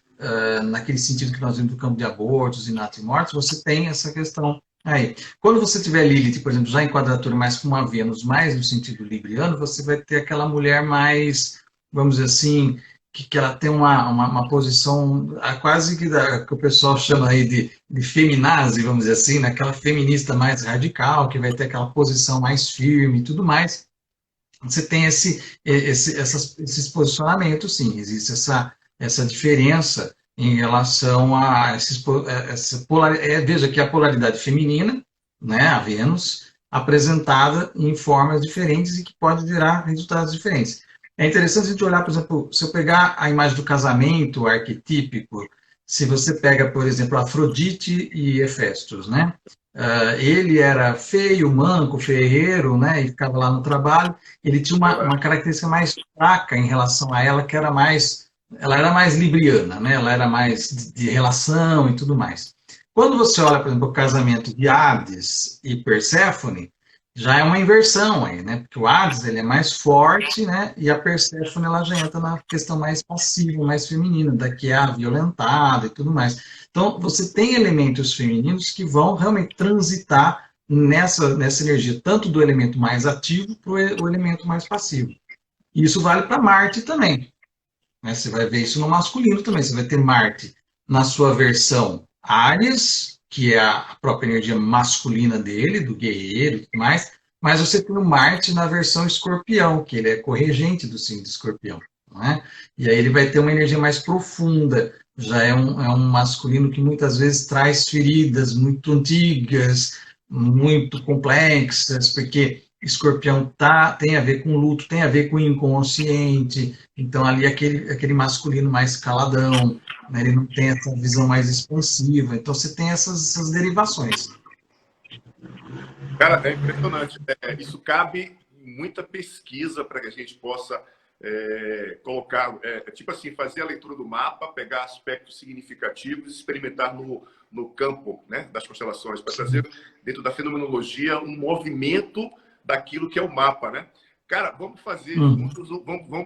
naquele sentido que nós vimos do campo de abortos, inatos e mortos, você tem essa questão aí. Quando você tiver Lilith, por exemplo, já em quadratura, mais com uma Vênus mais no sentido libriano, você vai ter aquela mulher mais, vamos dizer assim, que ela tem uma posição quase que o pessoal chama aí de feminazi, vamos dizer assim, né? Aquela feminista mais radical, que vai ter aquela posição mais firme e tudo mais. Você tem esses posicionamentos, sim, existe essa diferença em relação a veja que a polaridade feminina, né, a Vênus, apresentada em formas diferentes e que pode gerar resultados diferentes. É interessante a gente olhar, por exemplo, se eu pegar a imagem do casamento arquetípico, se você pega, por exemplo, Afrodite e Hefestos, né? Ele era feio, manco, ferreiro, né? E ficava lá no trabalho. Ele tinha uma característica mais fraca em relação a ela, que era ela era mais libriana, né? Ela era mais de relação e tudo mais. Quando você olha, por exemplo, o casamento de Hades e Perséfone, já é uma inversão aí, né? Porque o Hades ele é mais forte, né? E a Perséfone ela já entra na questão mais passiva, mais feminina, da que é a violentada e tudo mais. Então, você tem elementos femininos que vão realmente transitar nessa energia, tanto do elemento mais ativo para o elemento mais passivo. E isso vale para Marte também. Né? Você vai ver isso no masculino também. Você vai ter Marte na sua versão Áries, que é a própria energia masculina dele, do guerreiro e tudo mais, mas você tem o Marte na versão Escorpião, que ele é corregente do signo de Escorpião. Não é? E aí ele vai ter uma energia mais profunda, já é um masculino que muitas vezes traz feridas muito antigas, muito complexas, porque Escorpião tem a ver com luto, tem a ver com inconsciente, então ali aquele masculino mais caladão, né, ele não tem essa visão mais expansiva, então você tem essas derivações. Cara, é impressionante. Isso cabe em muita pesquisa para que a gente possa colocar, tipo assim, fazer a leitura do mapa, pegar aspectos significativos e experimentar no campo, né, das constelações, para trazer dentro da fenomenologia um movimento daquilo que é o mapa, né? Cara, vamos fazer juntos,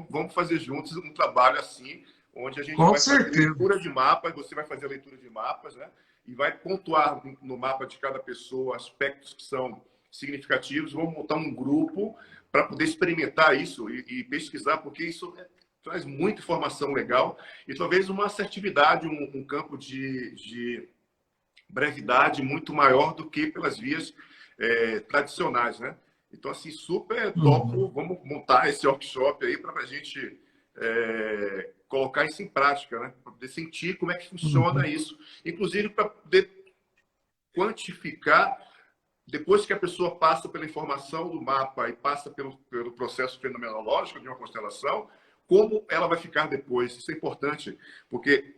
vamos fazer juntos um trabalho assim, onde a gente Com vai fazer certeza. leitura de mapas, você vai fazer a leitura de mapas, né? E vai pontuar no mapa de cada pessoa aspectos que são significativos. Vamos montar um grupo para poder experimentar isso e pesquisar, porque isso traz muita informação legal e talvez uma assertividade, um campo de brevidade muito maior do que pelas vias tradicionais, né? Então, assim, super topo. Vamos montar esse workshop aí para a gente colocar isso em prática, né? Para poder sentir como é que funciona isso. Inclusive, para poder quantificar, depois que a pessoa passa pela informação do mapa e passa pelo processo fenomenológico de uma constelação, como ela vai ficar depois. Isso é importante, porque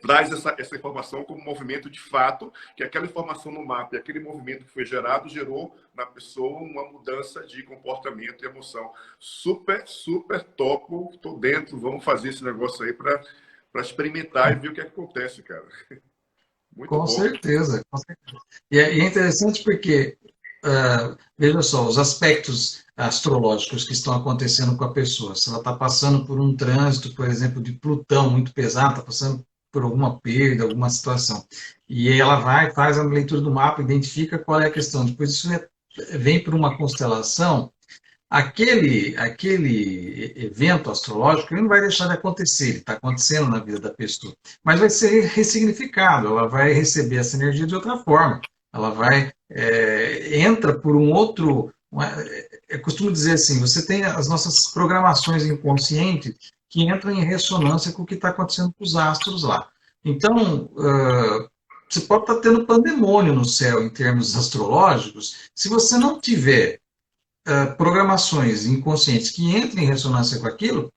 traz essa informação como movimento de fato, que aquela informação no mapa e aquele movimento que foi gerado gerou na pessoa uma mudança de comportamento e emoção. Super, super topo, estou dentro, vamos fazer esse negócio aí para experimentar e ver o que acontece, cara. Muito Com bom. certeza, com certeza. E é interessante porque, veja só, os aspectos astrológicos que estão acontecendo com a pessoa. Se ela está passando por um trânsito, por exemplo, de Plutão muito pesado, está passando por alguma perda, alguma situação. E aí ela vai, faz a leitura do mapa, identifica qual é a questão. Depois isso vem para uma constelação. Aquele evento astrológico ele não vai deixar de acontecer, ele está acontecendo na vida da pessoa, mas vai ser ressignificado, ela vai receber essa energia de outra forma, ela vai, entra por um outro, eu costumo dizer assim, você tem as nossas programações inconscientes que entram em ressonância com o que está acontecendo com os astros lá. Então, você pode estar tendo pandemônio no céu em termos astrológicos, se você não tiver programações inconscientes que entrem em ressonância com aquilo,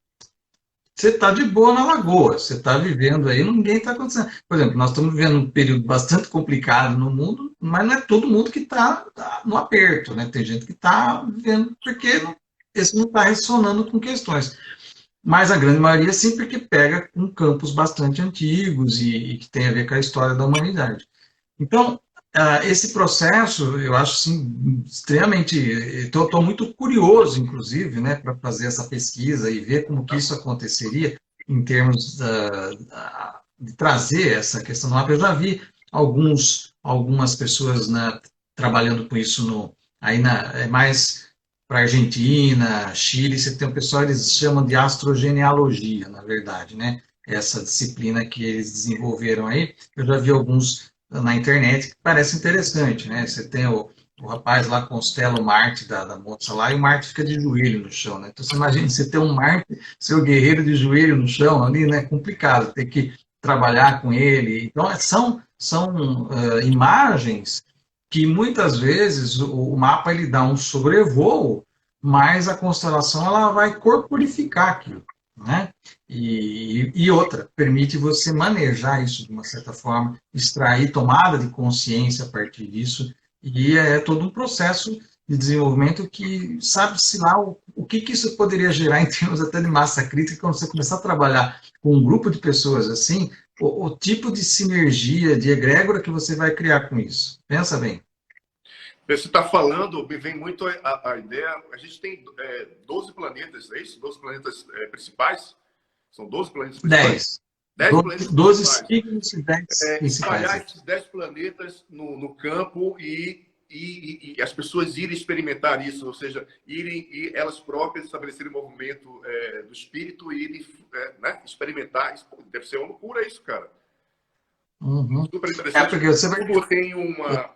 você está de boa na lagoa, você está vivendo aí, ninguém está acontecendo. Por exemplo, nós estamos vivendo um período bastante complicado no mundo, mas não é todo mundo que está no aperto, né? Tem gente que está vivendo porque esse não está ressonando com questões. Mas a grande maioria sim, porque pega com campos bastante antigos e que tem a ver com a história da humanidade. Então, esse processo, eu acho assim, extremamente. Estou muito curioso, inclusive, né, para fazer essa pesquisa e ver como que isso aconteceria em termos de trazer essa questão do mapa. Eu já vi algumas pessoas, né, trabalhando com isso mais para Argentina, Chile. Você tem um pessoal, eles chamam de astrogenealogia, na verdade, né? Essa disciplina que eles desenvolveram aí. Eu já vi alguns na internet que parece interessante, né? Você tem o rapaz lá constela o Marte da moça lá e o Marte fica de joelho no chão, né? Então você imagina você ter um Marte, seu guerreiro de joelho no chão ali, né? Complicado, ter que trabalhar com ele. Então são imagens que muitas vezes o mapa ele dá um sobrevoo, mas a constelação ela vai corporificar aquilo, né? E outra, permite você manejar isso de uma certa forma, extrair tomada de consciência a partir disso, e é todo um processo de desenvolvimento que sabe-se lá o que isso poderia gerar em termos até de massa crítica, quando você começar a trabalhar com um grupo de pessoas assim, o tipo de sinergia, de egrégora que você vai criar com isso. Pensa bem. Você está falando, me vem muito a ideia. A gente tem 12 planetas, é isso? 12 planetas principais? São 12 planetas principais? 10. 10 planetas 12 principais. signos e 10 Espalhar principais. esses 10 planetas no campo e as pessoas irem experimentar isso, ou seja, irem elas próprias estabelecerem o movimento do espírito e irem né, experimentar. Isso deve ser uma loucura isso, cara. Uhum. Super interessante. Porque você vai. Como tem uma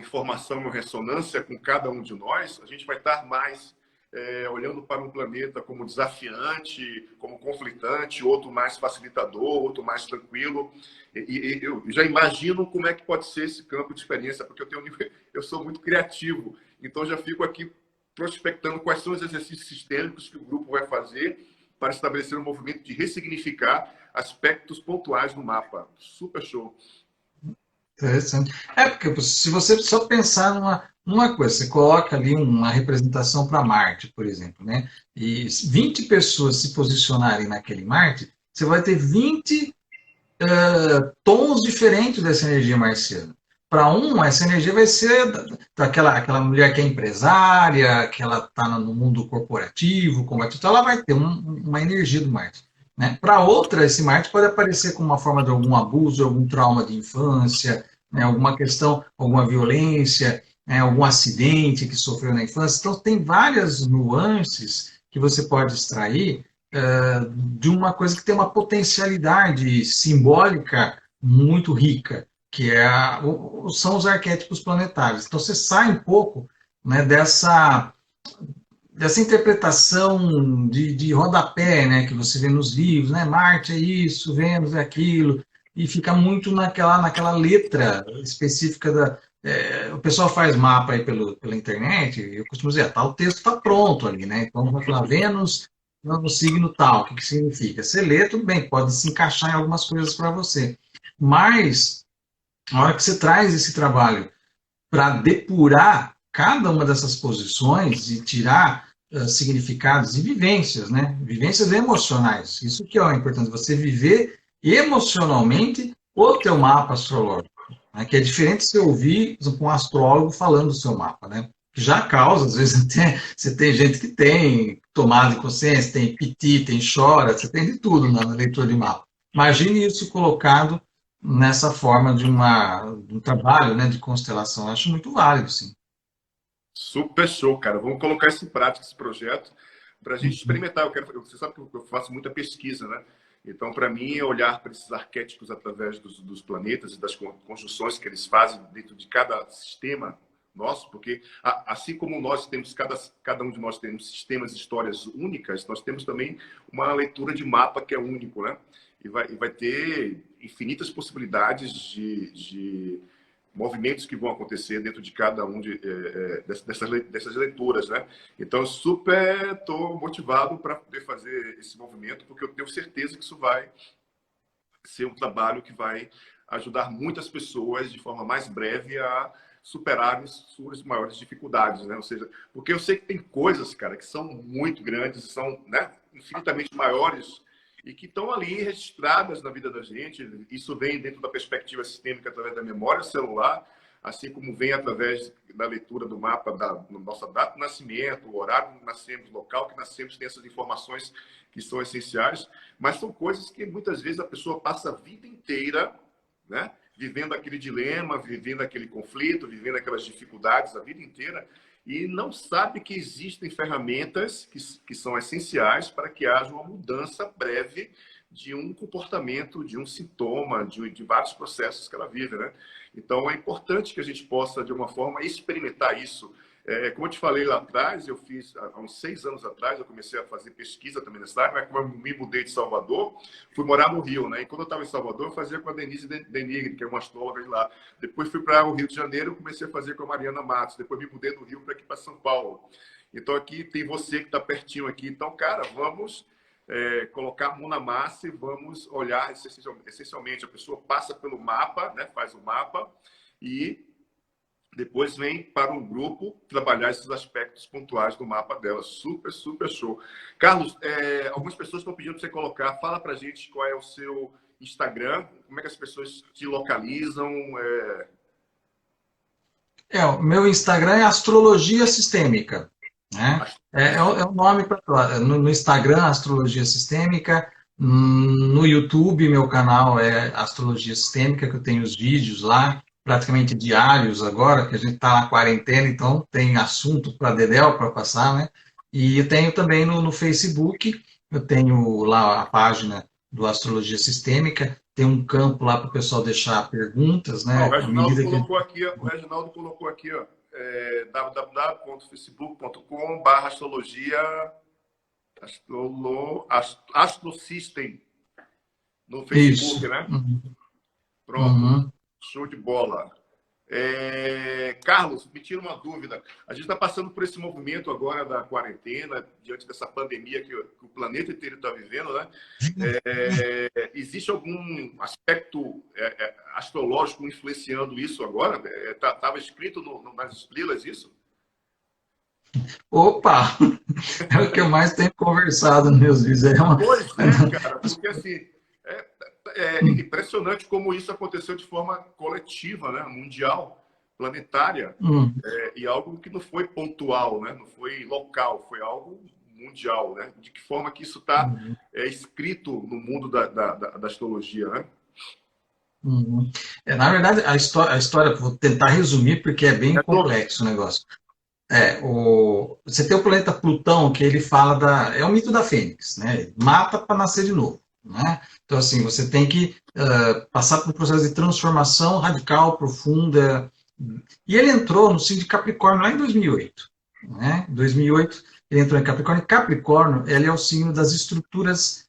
informação, uma ressonância com cada um de nós, a gente vai estar mais olhando para um planeta como desafiante, como conflitante, outro mais facilitador, outro mais tranquilo. E eu já imagino como é que pode ser esse campo de experiência, porque eu sou muito criativo, então já fico aqui prospectando quais são os exercícios sistêmicos que o grupo vai fazer para estabelecer um movimento de ressignificar aspectos pontuais do mapa. Super show. Interessante. Porque se você só pensar numa coisa, você coloca ali uma representação para Marte, por exemplo, né? E 20 pessoas se posicionarem naquele Marte, você vai ter 20 tons diferentes dessa energia marciana. Para um, essa energia vai ser daquela aquela mulher que é empresária, que ela está no mundo corporativo, combate, então ela vai ter uma energia do Marte. Né? Para outra, esse Marte pode aparecer como uma forma de algum abuso, algum trauma de infância, né? Alguma questão, alguma violência, né? Algum acidente que sofreu na infância. Então, tem várias nuances que você pode extrair de uma coisa que tem uma potencialidade simbólica muito rica, que são os arquétipos planetários. Então você sai um pouco, né, dessa interpretação de rodapé, né, que você vê nos livros, né, Marte é isso, Vênus é aquilo, e fica muito naquela letra específica o pessoal faz mapa aí pela internet, eu costumo dizer, o texto está pronto ali, né? Então, vamos falar Vênus no signo tal, o que significa? Você lê, tudo bem, pode se encaixar em algumas coisas para você. Mas, na hora que você traz esse trabalho para depurar cada uma dessas posições e tirar significados e vivências, né? Vivências emocionais. Isso que é o importante, você viver emocionalmente o teu mapa astrológico. Né? Que é diferente você ouvir um astrólogo falando do seu mapa, né? Que já causa, às vezes, até, você tem gente que tem tomada de consciência, tem piti, tem chora, você tem de tudo na leitura de mapa. Imagine isso colocado nessa forma de um trabalho, né, de constelação. Eu acho muito válido, sim. Super show, cara. Vamos colocar isso em prática, esse projeto, para a gente experimentar. Você sabe que eu faço muita pesquisa, né? Então, para mim, é olhar para esses arquétipos através dos planetas e das conjunções que eles fazem dentro de cada sistema nosso, porque assim como nós temos, cada um de nós temos sistemas e histórias únicas, nós temos também uma leitura de mapa que é único, né? E vai ter infinitas possibilidades de movimentos que vão acontecer dentro de cada um dessas leituras, né? Então, eu super estou motivado para poder fazer esse movimento, porque eu tenho certeza que isso vai ser um trabalho que vai ajudar muitas pessoas de forma mais breve a superarem suas maiores dificuldades, né? Ou seja, porque eu sei que tem coisas, cara, que são muito grandes, são, né, infinitamente maiores e que estão ali registradas na vida da gente. Isso vem dentro da perspectiva sistêmica através da memória celular, assim como vem através da leitura do mapa da nossa data de nascimento, o horário que nascemos, o local que nascemos, tem essas informações que são essenciais, mas são coisas que muitas vezes a pessoa passa a vida inteira, né, vivendo aquele dilema, vivendo aquele conflito, vivendo aquelas dificuldades a vida inteira, e não sabe que existem ferramentas que são essenciais para que haja uma mudança breve de um comportamento, de um sintoma, de vários processos que ela vive, né? Então, é importante que a gente possa, de uma forma, experimentar isso. Como eu te falei lá atrás, eu fiz, há uns 6 anos atrás, eu comecei a fazer pesquisa também nessa área, mas como eu me mudei de Salvador, fui morar no Rio, né? E quando eu estava em Salvador, eu fazia com a Denise Denigre, que é uma astróloga de lá. Depois fui para o Rio de Janeiro, comecei a fazer com a Mariana Matos. Depois me mudei do Rio para aqui para São Paulo. Então aqui tem você que está pertinho aqui. Então, cara, vamos colocar a mão na massa e vamos olhar essencialmente. A pessoa passa pelo mapa, né? Faz o mapa e depois vem para um grupo trabalhar esses aspectos pontuais do mapa dela. Super, super show. Carlos, algumas pessoas estão pedindo para você colocar. Fala para a gente qual é o seu Instagram, como é que as pessoas te localizam. O meu Instagram é Astrologia Sistêmica. Né? É o nome para no Instagram, Astrologia Sistêmica. No YouTube, meu canal é Astrologia Sistêmica, que eu tenho os vídeos lá, praticamente diários agora, que a gente está na quarentena, então tem assunto para dedéu para passar, né? E eu tenho também no Facebook, eu tenho lá a página do Astrologia Sistêmica, tem um campo lá para o pessoal deixar perguntas, né? O Reginaldo colocou aqui, ó, www.facebook.com/astrologia. Astro System no Facebook, Isso. né? Uhum. Pronto. Uhum. Show de bola. Carlos, me tira uma dúvida. A gente está passando por esse movimento agora da quarentena, diante dessa pandemia que o planeta inteiro está vivendo, né? Existe algum aspecto astrológico influenciando isso agora? Estava escrito nas estrelas isso? Opa! É o que eu mais tenho conversado nos meus vídeos. Pois é, cara, porque assim, é impressionante como isso aconteceu de forma coletiva, né? Mundial, planetária, Hum. e algo que não foi pontual, né? Não foi local, foi algo mundial, né? De que forma que isso está escrito no mundo da astrologia, né? Uhum. Na verdade, a história, vou tentar resumir, porque é bem complexo o negócio. Você tem o planeta Plutão, que ele fala é o mito da Fênix, né? Ele mata para nascer de novo, né? Então, assim, você tem que passar por um processo de transformação radical, profunda. E ele entrou no signo de Capricórnio lá em 2008, né? Em 2008, ele entrou em Capricórnio. E Capricórnio, ele é o signo das estruturas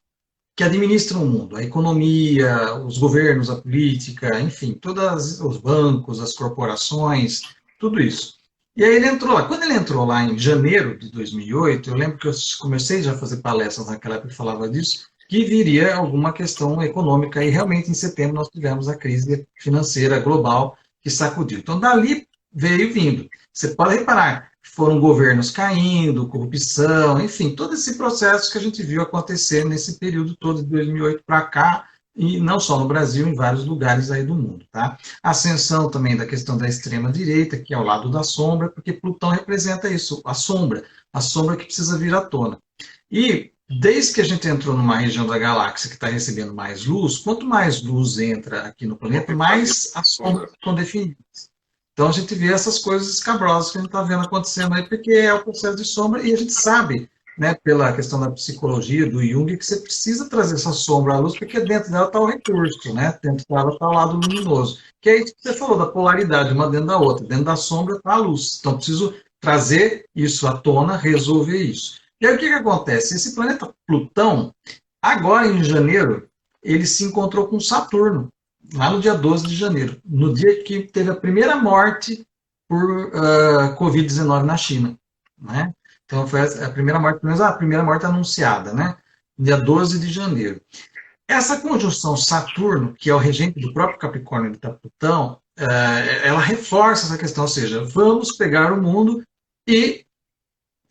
que administram o mundo, a economia, os governos, a política, enfim, todos os bancos, as corporações, tudo isso. E aí ele entrou lá. Quando ele entrou lá em janeiro de 2008, eu lembro que eu comecei já a fazer palestras naquela época que falava disso, que viria alguma questão econômica, e realmente em setembro nós tivemos a crise financeira global que sacudiu. Então, dali veio vindo. Você pode reparar, foram governos caindo, corrupção, enfim, todo esse processo que a gente viu acontecer nesse período todo de 2008 para cá, e não só no Brasil, em vários lugares aí do mundo, tá? A ascensão também da questão da extrema-direita, que é o lado da sombra, porque Plutão representa isso, a sombra que precisa vir à tona. E desde que a gente entrou numa região da galáxia que está recebendo mais luz, quanto mais luz entra aqui no planeta, mais as sombras estão definidas. Então a gente vê essas coisas escabrosas que a gente está vendo acontecendo aí, porque é o processo de sombra, e a gente sabe, né, pela questão da psicologia, do Jung, que você precisa trazer essa sombra à luz, porque dentro dela está o recurso, né? Dentro dela está o lado luminoso. Que é isso que você falou, da polaridade, uma dentro da outra. Dentro da sombra está a luz. Então, preciso trazer isso à tona, resolver isso. E aí, o que acontece? Esse planeta Plutão, agora em janeiro, ele se encontrou com Saturno, lá no dia 12 de janeiro, no dia que teve a primeira morte por Covid-19 na China, né? Então, foi a primeira morte, pelo menos a primeira morte anunciada, né? Dia 12 de janeiro. Essa conjunção Saturno, que é o regente do próprio Capricórnio de Plutão, ela reforça essa questão, ou seja, vamos pegar o mundo e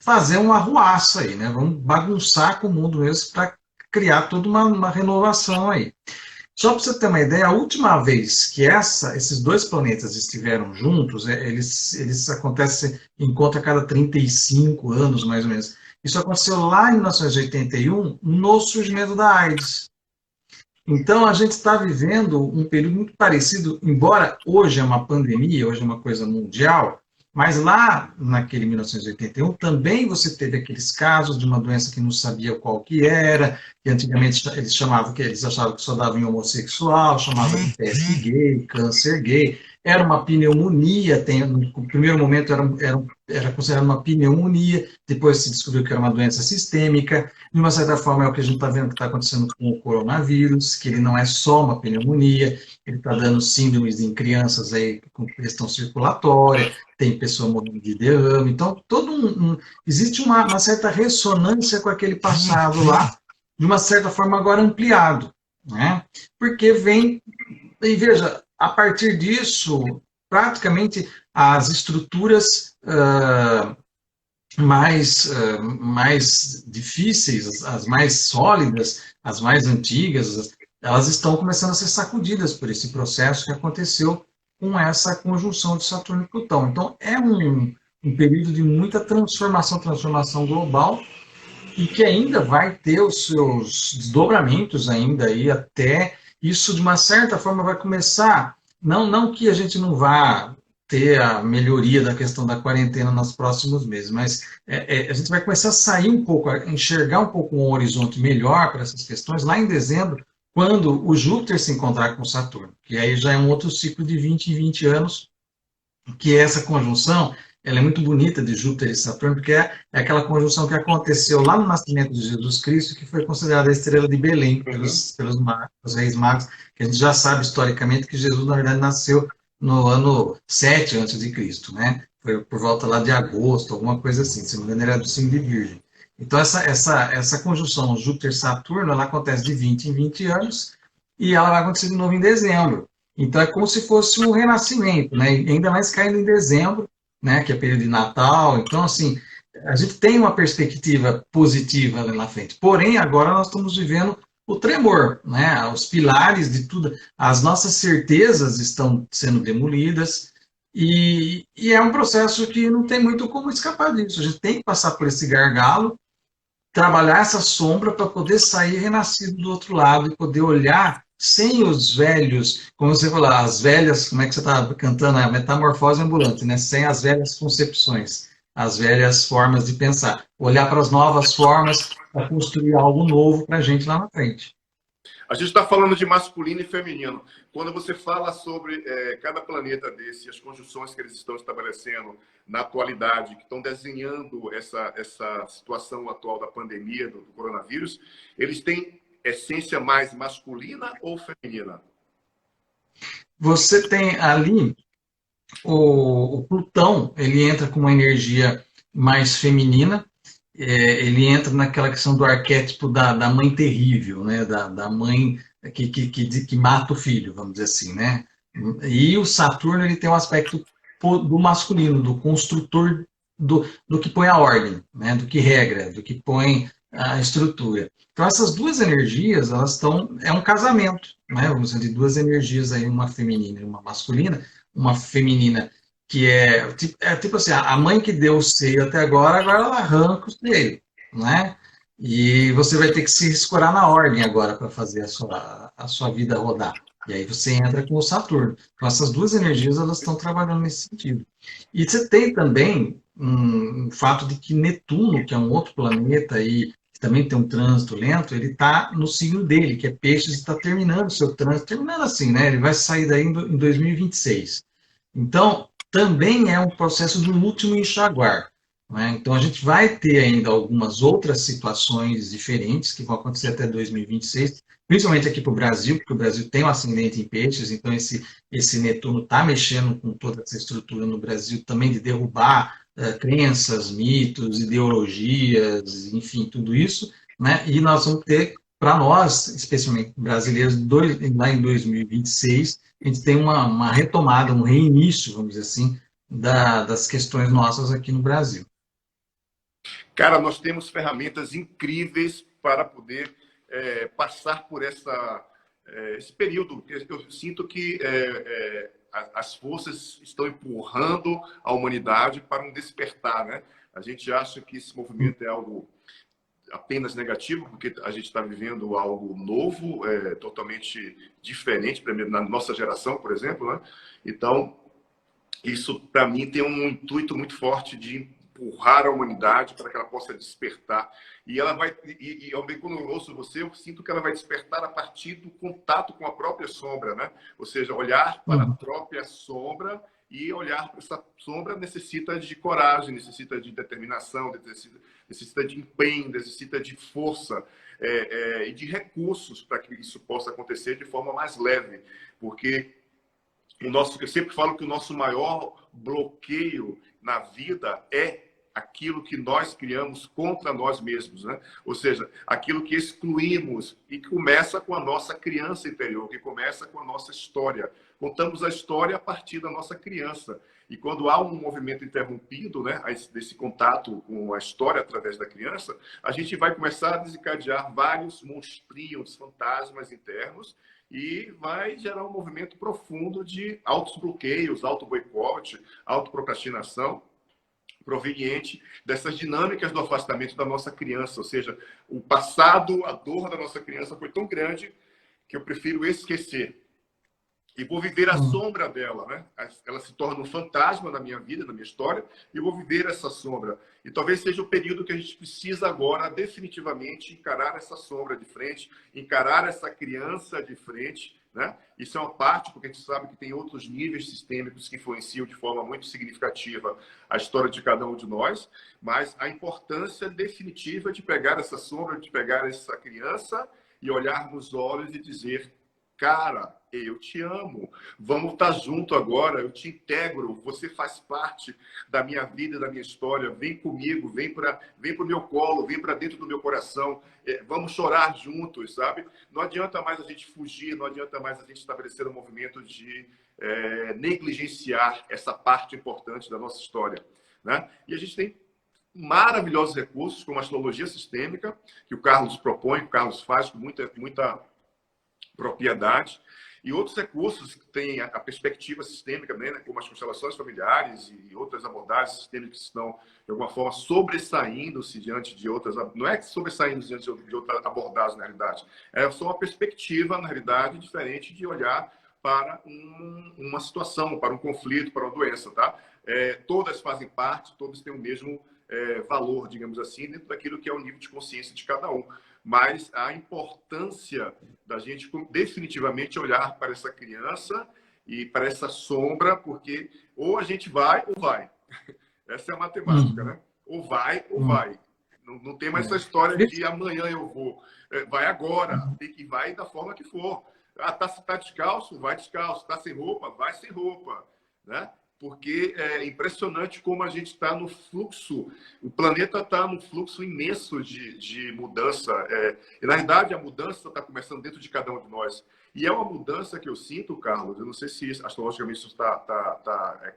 fazer uma arruaça aí, né? Vamos bagunçar com o mundo mesmo para criar toda uma renovação aí. Só para você ter uma ideia, a última vez que esses dois planetas estiveram juntos, eles acontecem, encontram a cada 35 anos, mais ou menos. Isso aconteceu lá em 1981, no surgimento da AIDS. Então, a gente está vivendo um período muito parecido, embora hoje é uma pandemia, hoje é uma coisa mundial, mas lá naquele 1981 também você teve aqueles casos de uma doença que não sabia qual que era, que antigamente eles achavam que só dava em homossexual, chamava de peste gay, câncer gay, era uma pneumonia, no primeiro momento era considerado uma pneumonia, depois se descobriu que era uma doença sistêmica, de uma certa forma é o que a gente está vendo que está acontecendo com o coronavírus, que ele não é só uma pneumonia, ele está dando síndromes em crianças aí com questão circulatória, tem pessoa morrendo de derrame, então existe uma certa ressonância com aquele passado lá, de uma certa forma agora ampliado, né? Porque vem, e veja, a partir disso, praticamente as estruturas mais difíceis, as mais sólidas, as mais antigas, elas estão começando a ser sacudidas por esse processo que aconteceu com essa conjunção de Saturno e Plutão. Então, é um período de muita transformação global, e que ainda vai ter os seus desdobramentos ainda aí, até isso, de uma certa forma, vai começar, não que a gente não vá ter a melhoria da questão da quarentena nos próximos meses, mas a gente vai começar a sair um pouco, a enxergar um pouco um horizonte melhor para essas questões lá em dezembro, quando o Júpiter se encontrar com o Saturno, que aí já é um outro ciclo de 20 em 20 anos, que é essa conjunção, ela é muito bonita de Júpiter e Saturno, porque é aquela conjunção que aconteceu lá no nascimento de Jesus Cristo, que foi considerada a estrela de Belém Uhum. pelos magos, pelos reis magos, que a gente já sabe historicamente que Jesus, na verdade, nasceu no ano 7 antes de Cristo, né? Foi por volta lá de agosto, alguma coisa assim, se não me engano, era do signo de Virgem. Então, essa conjunção Júpiter-Saturno, ela acontece de 20 em 20 anos, e ela vai acontecer de novo em dezembro. Então, é como se fosse um renascimento, né? E ainda mais caindo em dezembro, né? Que é período de Natal. Então, assim, a gente tem uma perspectiva positiva ali na frente. Porém, agora nós estamos vivendo o tremor, né? Os pilares de tudo, as nossas certezas estão sendo demolidas, e é um processo que não tem muito como escapar disso. A gente tem que passar por esse gargalo, trabalhar essa sombra para poder sair renascido do outro lado e poder olhar sem os velhos, como você falou, as velhas, como é que você estava cantando, a metamorfose ambulante, né? Sem as velhas concepções, as velhas formas de pensar. Olhar para as novas formas para construir algo novo para a gente lá na frente. A gente está falando de masculino e feminino. Quando você fala sobre cada planeta desse, as conjunções que eles estão estabelecendo na atualidade, que estão desenhando essa situação atual da pandemia, do coronavírus, eles têm essência mais masculina ou feminina? Você tem ali o Plutão, ele entra com uma energia mais feminina, ele entra naquela questão do arquétipo da mãe terrível, né? Da mãe que mata o filho, vamos dizer assim, né? E o Saturno ele tem um aspecto do masculino, do construtor do que põe a ordem, né? Do que regra, do que põe a estrutura. Então essas duas energias, elas estão, é um casamento, né? Vamos dizer, de duas energias aí, uma feminina e uma masculina, uma feminina que é tipo assim, a mãe que deu o seio até agora ela arranca o seio, né? E você vai ter que se escorar na ordem agora para fazer a sua vida rodar. E aí você entra com o Saturno. Então essas duas energias elas estão trabalhando nesse sentido. E você tem também um fato de que Netuno, que é um outro planeta aí, que também tem um trânsito lento, ele está no signo dele, que é Peixes, e está terminando o seu trânsito, terminando assim, né? Ele vai sair daí em 2026. Então, também é um processo do último enxaguar, né? Então, a gente vai ter ainda algumas outras situações diferentes que vão acontecer até 2026, principalmente aqui para o Brasil, porque o Brasil tem um ascendente em peixes, então esse Netuno está mexendo com toda essa estrutura no Brasil também de derrubar crenças, mitos, ideologias, enfim, tudo isso, né? E nós vamos ter, para nós, especialmente brasileiros, lá em 2026, a gente tem uma retomada, um reinício, vamos dizer assim, das questões nossas aqui no Brasil. Cara, nós temos ferramentas incríveis para poder passar por esse período. Eu sinto que as forças estão empurrando a humanidade para um despertar, né? A gente acha que esse movimento é algo apenas negativo, porque a gente está vivendo algo novo, totalmente diferente, na nossa geração, por exemplo, né? Então, isso, para mim, tem um intuito muito forte de empurrar a humanidade para que ela possa despertar. E ela vai, quando eu ouço você, eu sinto que ela vai despertar a partir do contato com a própria sombra, né? Ou seja, olhar para a própria sombra, e olhar para essa sombra necessita de coragem, necessita de determinação, necessita de empenho, necessita de força e de recursos para que isso possa acontecer de forma mais leve. Porque eu sempre falo que o nosso maior bloqueio na vida é aquilo que nós criamos contra nós mesmos, né? Ou seja, aquilo que excluímos, e que começa com a nossa criança interior, que começa com a nossa história. Contamos a história a partir da nossa criança. E quando há um movimento interrompido, né, desse contato com a história através da criança, a gente vai começar a desencadear vários monstrinhos, fantasmas internos, e vai gerar um movimento profundo de autobloqueios, auto-boicote, autoprocrastinação, proveniente dessas dinâmicas do afastamento da nossa criança. Ou seja, o passado, a dor da nossa criança foi tão grande que eu prefiro esquecer. E vou viver a sombra dela, né? Ela se torna um fantasma na minha vida, na minha história, e eu vou viver essa sombra. E talvez seja o período que a gente precisa agora, definitivamente, encarar essa sombra de frente, encarar essa criança de frente, né? Isso é uma parte, porque a gente sabe que tem outros níveis sistêmicos que influenciam de forma muito significativa a história de cada um de nós, mas a importância definitiva de pegar essa sombra, de pegar essa criança e olhar nos olhos e dizer: cara, eu te amo. Vamos estar junto agora, eu te integro, você faz parte da minha vida, da minha história. Vem comigo, vem para o meu colo, vem para dentro do meu coração. Vamos chorar juntos, sabe? Não adianta mais a gente fugir, não adianta mais a gente estabelecer um movimento de negligenciar essa parte importante da nossa história, né? E a gente tem maravilhosos recursos, como a astrologia sistêmica, que o Carlos propõe, que o Carlos faz com muita propriedade, e outros recursos que têm a perspectiva sistêmica, né, como as constelações familiares e outras abordagens sistêmicas que estão, de alguma forma, sobressaindo-se diante de outras... Não é que sobressaindo diante de outras abordagens, na realidade. É só uma perspectiva, na realidade, diferente de olhar para uma situação, para um conflito, para uma doença, tá? Todas fazem parte, todas têm o mesmo valor, digamos assim, dentro daquilo que é o nível de consciência de cada um. Mas a importância da gente definitivamente olhar para essa criança e para essa sombra, porque ou a gente vai ou vai. Essa é a matemática, né? Ou vai ou vai. Não tem mais essa história de amanhã eu vou. Vai agora, tem que vai da forma que for. Ah, tá descalço? Vai descalço. Tá sem roupa? Vai sem roupa, né? Porque é impressionante como a gente está no fluxo, o planeta está no fluxo imenso de mudança. E, na verdade, a mudança está começando dentro de cada um de nós. E é uma mudança que eu sinto, Carlos, eu não sei se astrologicamente isso está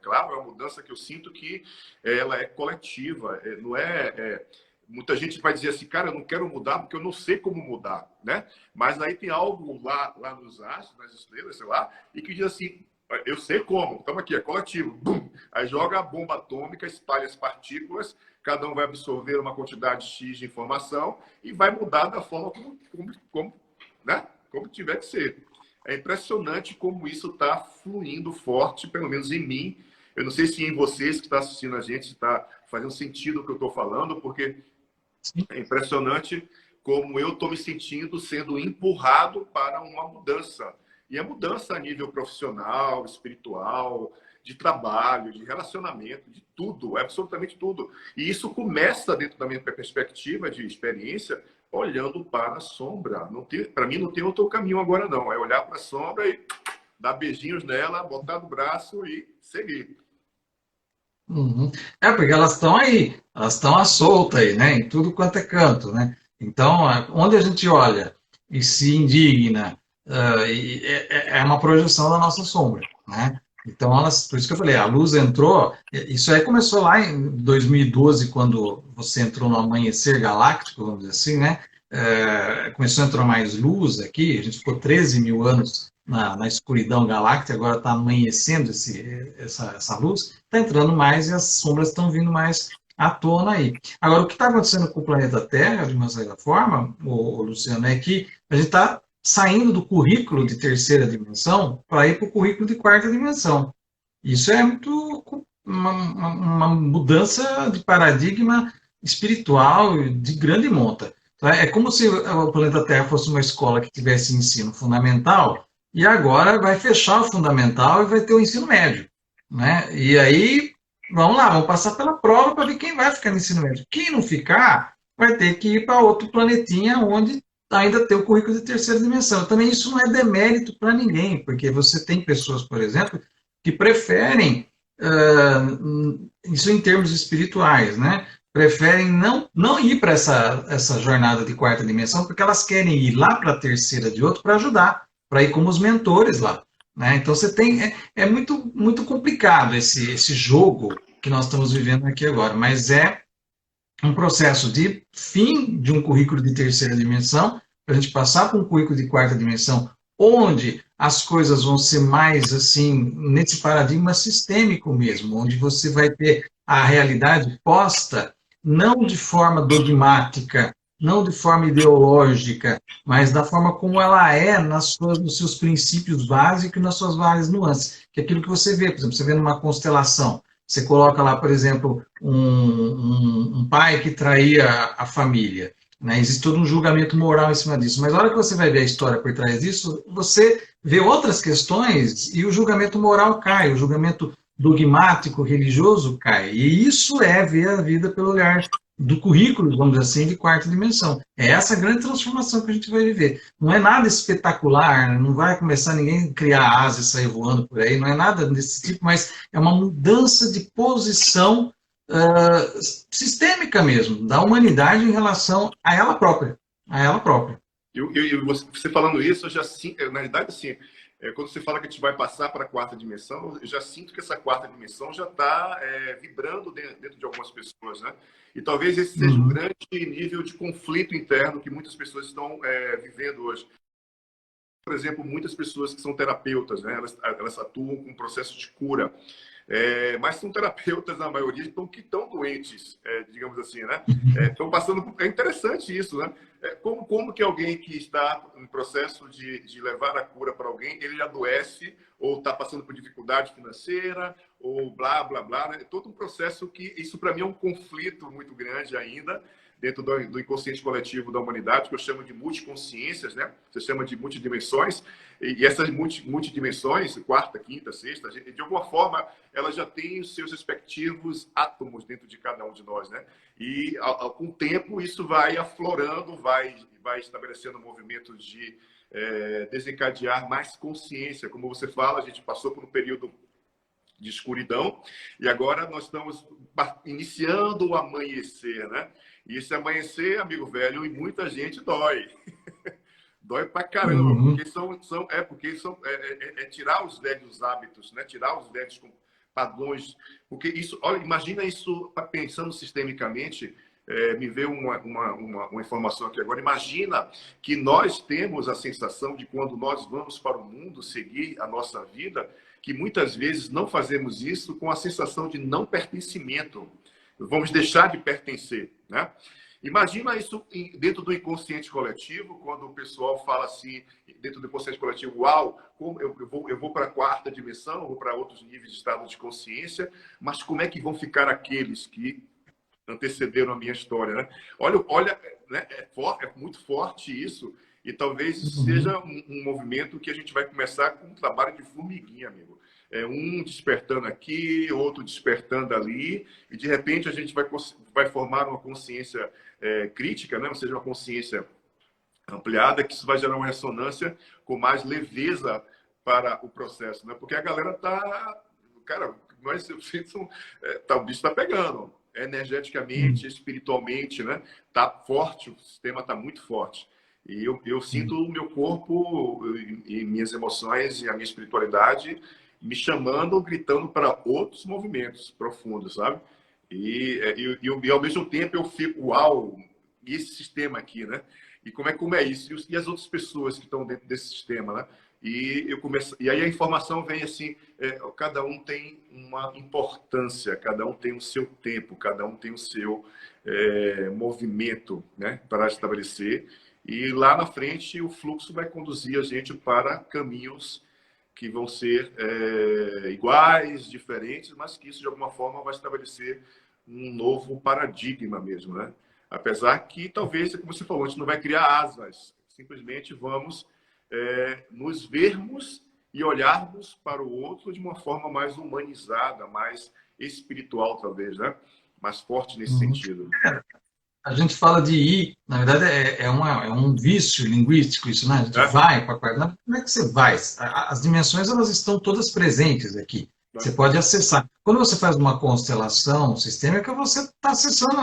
claro, é uma mudança que eu sinto que ela é coletiva, não é... Muita gente vai dizer assim, cara, eu não quero mudar porque eu não sei como mudar, né? Mas aí tem algo lá nos astros, nas estrelas, sei lá, e que diz assim... Eu sei como, estamos aqui, é coletivo. Bum! Aí joga a bomba atômica, espalha as partículas, cada um vai absorver uma quantidade X de informação e vai mudar da forma como tiver que ser. É impressionante como isso está fluindo forte, pelo menos em mim. Eu não sei se em vocês que estão assistindo a gente está fazendo sentido o que eu estou falando, porque é impressionante como eu estou me sentindo sendo empurrado para uma mudança. E a mudança a nível profissional, espiritual, de trabalho, de relacionamento, de tudo, absolutamente tudo. E isso começa dentro da minha perspectiva de experiência, olhando para a sombra. Para mim não tem outro caminho agora não. É olhar para a sombra e dar beijinhos nela, botar no braço e seguir. Porque elas estão aí, elas estão à solta aí, né? Em tudo quanto é canto, né? Então, onde a gente olha e se indigna, é uma projeção da nossa sombra, né? Então, por isso que eu falei, a luz entrou, isso aí começou lá em 2012, quando você entrou no amanhecer galáctico, vamos dizer assim, né? Começou a entrar mais luz aqui, a gente ficou 13 mil anos na escuridão galáctica, agora está amanhecendo essa luz, está entrando mais e as sombras estão vindo mais à tona aí. Agora, o que está acontecendo com o planeta Terra, de uma certa forma, Luciano, é que a gente está saindo do currículo de terceira dimensão para ir para o currículo de quarta dimensão. Isso é muito uma mudança de paradigma espiritual de grande monta. É como se o planeta Terra fosse uma escola que tivesse ensino fundamental e agora vai fechar o fundamental e vai ter o ensino médio, né? E aí, vamos lá, vamos passar pela prova para ver quem vai ficar no ensino médio. Quem não ficar, vai ter que ir para outro planetinha onde ainda tem o currículo de terceira dimensão. Também isso não é demérito para ninguém, porque você tem pessoas, por exemplo, que preferem, isso em termos espirituais, né? Preferem não ir para essa jornada de quarta dimensão, porque elas querem ir lá para a terceira de outro para ajudar, para ir como os mentores lá, né? Então você tem, muito, muito complicado esse jogo que nós estamos vivendo aqui agora, mas é um processo de fim de um currículo de terceira dimensão, para a gente passar para um currículo de quarta dimensão, onde as coisas vão ser mais, assim, nesse paradigma sistêmico mesmo, onde você vai ter a realidade posta, não de forma dogmática não de forma ideológica, mas da forma como ela é nos seus princípios básicos e nas suas várias nuances. Que é aquilo que você vê, por exemplo, você vê numa constelação, você coloca lá, por exemplo, um pai que traía a família. Né? Existe todo um julgamento moral em cima disso. Mas na hora que você vai ver a história por trás disso, você vê outras questões e o julgamento moral cai, o julgamento dogmático, religioso cai. E isso é ver a vida pelo olhar do currículo, vamos dizer assim, de quarta dimensão. É essa grande transformação que a gente vai viver. Não é nada espetacular, não vai começar ninguém a criar asas e sair voando por aí, não é nada desse tipo, mas é uma mudança de posição sistêmica mesmo, da humanidade em relação a ela própria. A ela própria. Você falando isso, eu já sinto, na realidade, assim, quando você fala que a gente vai passar para a quarta dimensão, eu já sinto que essa quarta dimensão já está vibrando dentro de algumas pessoas, né? E talvez esse seja um grande nível de conflito interno que muitas pessoas estão vivendo hoje. Por exemplo, muitas pessoas que são terapeutas, né? Elas atuam com um processo de cura. Mas são terapeutas, na maioria, que estão doentes, digamos assim, né? Estão passando por... É interessante isso, né? Como que alguém que está em processo de levar a cura para alguém, ele adoece ou está passando por dificuldade financeira ou blá, blá, blá, né? É todo um processo que... Isso, para mim, é um conflito muito grande ainda dentro do inconsciente coletivo da humanidade, que eu chamo de multiconsciências, né? Você chama de multidimensões. E essas multidimensões, quarta, quinta, sexta, de alguma forma, elas já têm os seus respectivos átomos dentro de cada um de nós, né? E, com o tempo, isso vai aflorando, vai estabelecendo movimentos de desencadear mais consciência. Como você fala, a gente passou por um período de escuridão e agora nós estamos iniciando o amanhecer, né? E esse amanhecer, amigo velho, e muita gente dói. Dói pra caramba, porque é tirar os velhos hábitos, né? Tirar os velhos padrões. Porque isso, olha, imagina isso pensando sistemicamente. Me veio uma informação aqui agora. Imagina que nós temos a sensação de quando nós vamos para o mundo seguir a nossa vida, que muitas vezes não fazemos isso com a sensação de não pertencimento. Vamos deixar de pertencer, né? Imagina isso dentro do inconsciente coletivo, quando o pessoal fala assim, dentro do inconsciente coletivo, uau, como eu vou para a quarta dimensão, eu vou para outros níveis de estado de consciência, mas como é que vão ficar aqueles que antecederam a minha história, né? Olha, né? É muito forte isso, e talvez isso seja um movimento que a gente vai começar com um trabalho de formiguinha, amigo. Um despertando aqui, outro despertando ali, e de repente a gente vai formar uma consciência crítica, né? Ou seja, uma consciência ampliada, que isso vai gerar uma ressonância com mais leveza para o processo, né? Porque a galera tá... Cara, nós eu sinto... o bicho tá pegando. Energeticamente, espiritualmente, né? Tá forte, o sistema tá muito forte. E eu sinto o meu corpo e minhas emoções e a minha espiritualidade me chamando, gritando para outros movimentos profundos, sabe? E ao mesmo tempo eu fico, uau, e esse sistema aqui, né? E como é isso? E as outras pessoas que estão dentro desse sistema, né? E aí a informação vem assim, cada um tem uma importância, cada um tem o seu tempo, cada um tem o seu movimento, né? Para estabelecer. E lá na frente o fluxo vai conduzir a gente para caminhos que vão ser iguais, diferentes, mas que isso, de alguma forma, vai estabelecer um novo paradigma mesmo, né? Apesar que, talvez, como você falou, a gente não vai criar asas, simplesmente vamos nos vermos e olharmos para o outro de uma forma mais humanizada, mais espiritual, talvez, né? Mais forte nesse sentido. A gente fala de ir, na verdade é um vício linguístico isso, né? A gente vai para a quarta. Como é que você vai? As dimensões, elas estão todas presentes aqui. Você pode acessar. Quando você faz uma constelação sistêmica, você está acessando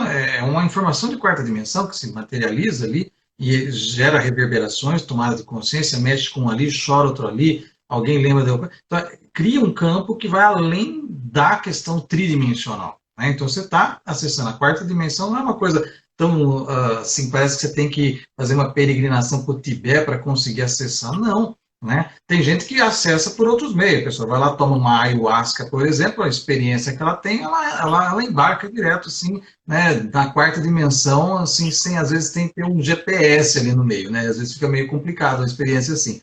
uma informação de quarta dimensão que se materializa ali e gera reverberações, tomada de consciência, mexe com um ali, chora outro ali, alguém lembra de... Então, cria um campo que vai além da questão tridimensional, né? Então, você está acessando a quarta dimensão, não é uma coisa... Então, assim, parece que você tem que fazer uma peregrinação para o Tibete para conseguir acessar. Não, né? Tem gente que acessa por outros meios. A pessoa vai lá, toma uma ayahuasca, por exemplo, a experiência que ela tem, ela embarca direto, assim, né, na quarta dimensão, assim, sem, às vezes tem que ter um GPS ali no meio, né? Às vezes fica meio complicado a experiência assim.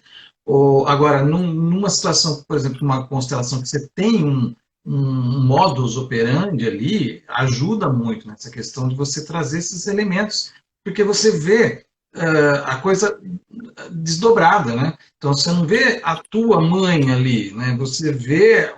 Agora, numa situação, por exemplo, uma constelação que você tem um modus operandi ali, ajuda muito nessa questão de você trazer esses elementos, porque você vê a coisa desdobrada, né? Então você não vê a tua mãe ali, né? Você vê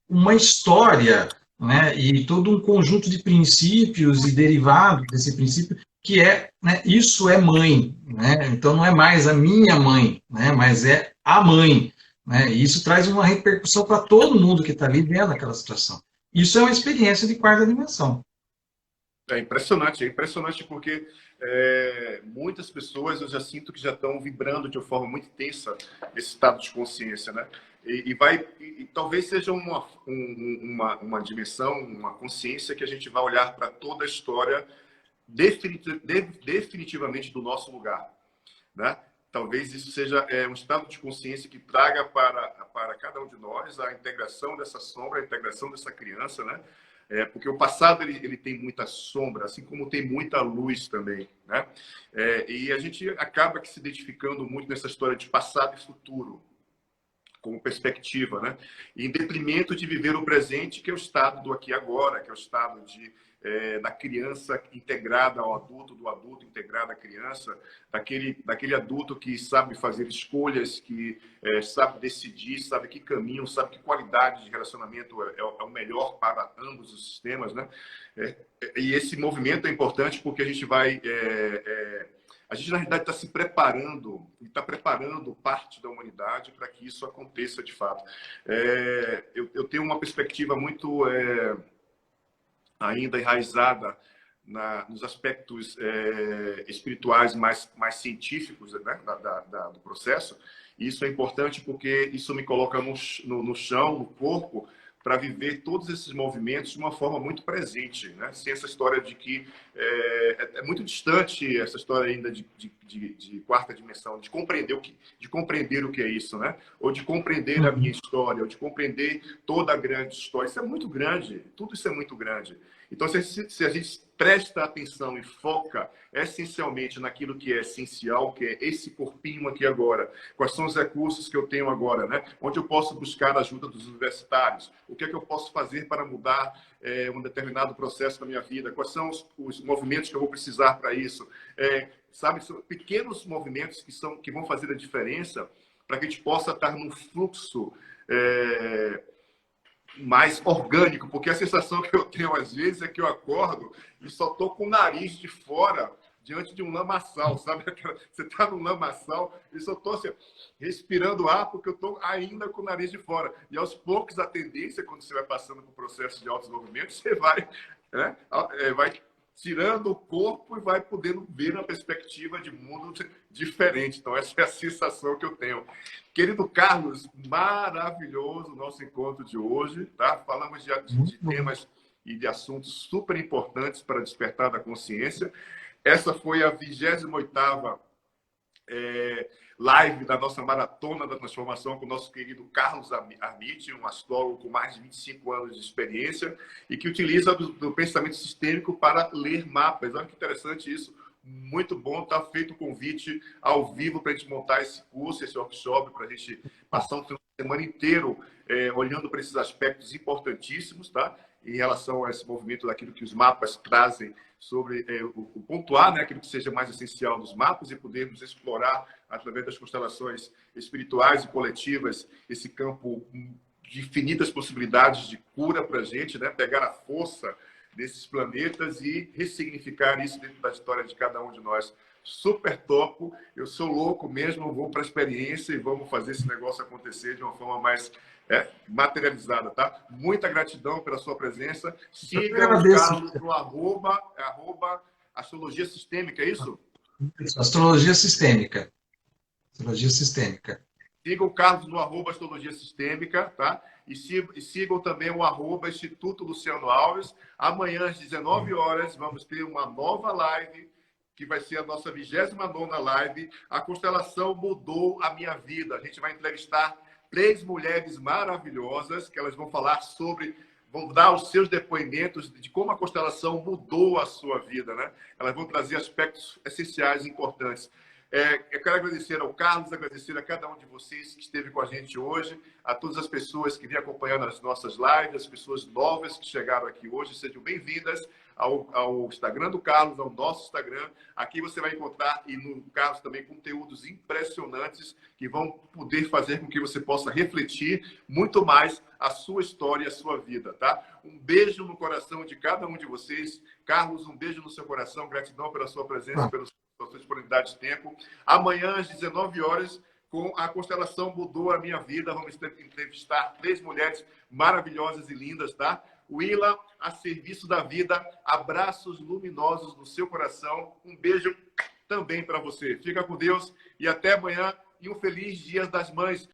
uma história, né? E todo um conjunto de princípios e derivados desse princípio que é, né? Isso é mãe, né? Então não é mais a minha mãe, né? Mas é a mãe, né? E isso traz uma repercussão para todo mundo que está ali vendo aquela situação. Isso é uma experiência de quarta dimensão. É impressionante porque muitas pessoas eu já sinto que já estão vibrando de uma forma muito intensa esse estado de consciência, né? E talvez seja uma dimensão, uma consciência que a gente vai olhar para toda a história definitivamente do nosso lugar, né? Talvez isso seja um estado de consciência que traga para cada um de nós a integração dessa sombra, a integração dessa criança, né? Porque o passado ele tem muita sombra, assim como tem muita luz também, né? E a gente acaba que se identificando muito nessa história de passado e futuro, como perspectiva, né? Em detrimento de viver o presente, que é o estado do aqui e agora, que é o estado da criança integrada ao adulto, do adulto integrado à criança, daquele adulto que sabe fazer escolhas, que sabe decidir, sabe que caminho, sabe que qualidade de relacionamento é o melhor para ambos os sistemas, né? E esse movimento é importante porque a gente vai... a gente, na realidade, está se preparando, e está preparando parte da humanidade para que isso aconteça de fato. Eu tenho uma perspectiva muito ainda enraizada nos aspectos espirituais mais científicos, né, do processo. E isso é importante porque isso me coloca no chão, no corpo, para viver todos esses movimentos de uma forma muito presente, né? Sem essa história de que é muito distante essa história ainda de quarta dimensão, de compreender o que é isso, né? Ou de compreender a minha história, ou de compreender toda a grande história. Isso é muito grande, tudo isso é muito grande. Então, se a gente presta atenção e foca essencialmente naquilo que é essencial, que é esse corpinho aqui agora, quais são os recursos que eu tenho agora, né? Onde eu posso buscar a ajuda dos universitários, o que é que eu posso fazer para mudar um determinado processo da minha vida, quais são os movimentos que eu vou precisar para isso. Sabe, são pequenos movimentos que vão fazer a diferença para que a gente possa estar num fluxo mais orgânico, porque a sensação que eu tenho às vezes é que eu acordo e só estou com o nariz de fora diante de um lamaçal, sabe? Você está no lamaçal e só estou assim, respirando ar porque eu estou ainda com o nariz de fora. E aos poucos a tendência, quando você vai passando por processo de autodesenvolvimento, você vai, né? Vai tirando o corpo e vai podendo ver uma perspectiva de mundo diferente. Então, essa é a sensação que eu tenho. Querido Carlos, maravilhoso o nosso encontro de hoje, tá? Falamos de temas e de assuntos super importantes para despertar da consciência. Essa foi a 28ª live da nossa Maratona da Transformação com o nosso querido Carlos Armit, um astrólogo com mais de 25 anos de experiência e que utiliza do pensamento sistêmico para ler mapas. Olha que interessante isso. Muito bom, está feito o convite ao vivo para a gente montar esse curso, esse workshop, para a gente passar um final de semana inteiro olhando para esses aspectos importantíssimos, tá? Em relação a esse movimento daquilo que os mapas trazem sobre o pontuar, né, aquilo que seja mais essencial dos mapas e podermos explorar, através das constelações espirituais e coletivas, esse campo de infinitas possibilidades de cura para a gente, né? Pegar a força desses planetas e ressignificar isso dentro da história de cada um de nós. Super topo, eu sou louco mesmo, vou para a experiência e vamos fazer esse negócio acontecer de uma forma mais materializada, tá? Muita gratidão pela sua presença. Siga o Carlos no arroba Astrologia Sistêmica, é isso? Astrologia Sistêmica. Astrologia Sistêmica. Siga o Carlos no arroba Astrologia Sistêmica, tá? E sigam também o arroba Instituto Luciano Alves. Amanhã, às 19 horas, vamos ter uma nova live que vai ser a nossa 29ª live. A constelação mudou a minha vida. A gente vai entrevistar 3 mulheres maravilhosas, que elas vão falar sobre, vão dar os seus depoimentos de como a constelação mudou a sua vida, né? Elas vão trazer aspectos essenciais e importantes. Eu quero agradecer ao Carlos, agradecer a cada um de vocês que esteve com a gente hoje, a todas as pessoas que vêm acompanhando as nossas lives, as pessoas novas que chegaram aqui hoje, sejam bem-vindas ao Instagram do Carlos, ao nosso Instagram. Aqui você vai encontrar, e no Carlos também, conteúdos impressionantes que vão poder fazer com que você possa refletir muito mais a sua história e a sua vida, tá? Um beijo no coração de cada um de vocês. Carlos, um beijo no seu coração. Gratidão pela sua presença, pela sua disponibilidade de tempo. Amanhã, às 19 horas, com a constelação Mudou a Minha Vida, vamos entrevistar 3 mulheres maravilhosas e lindas, tá? Willa, a serviço da vida. Abraços luminosos no seu coração. Um beijo também para você. Fica com Deus e até amanhã. E um feliz Dia das Mães.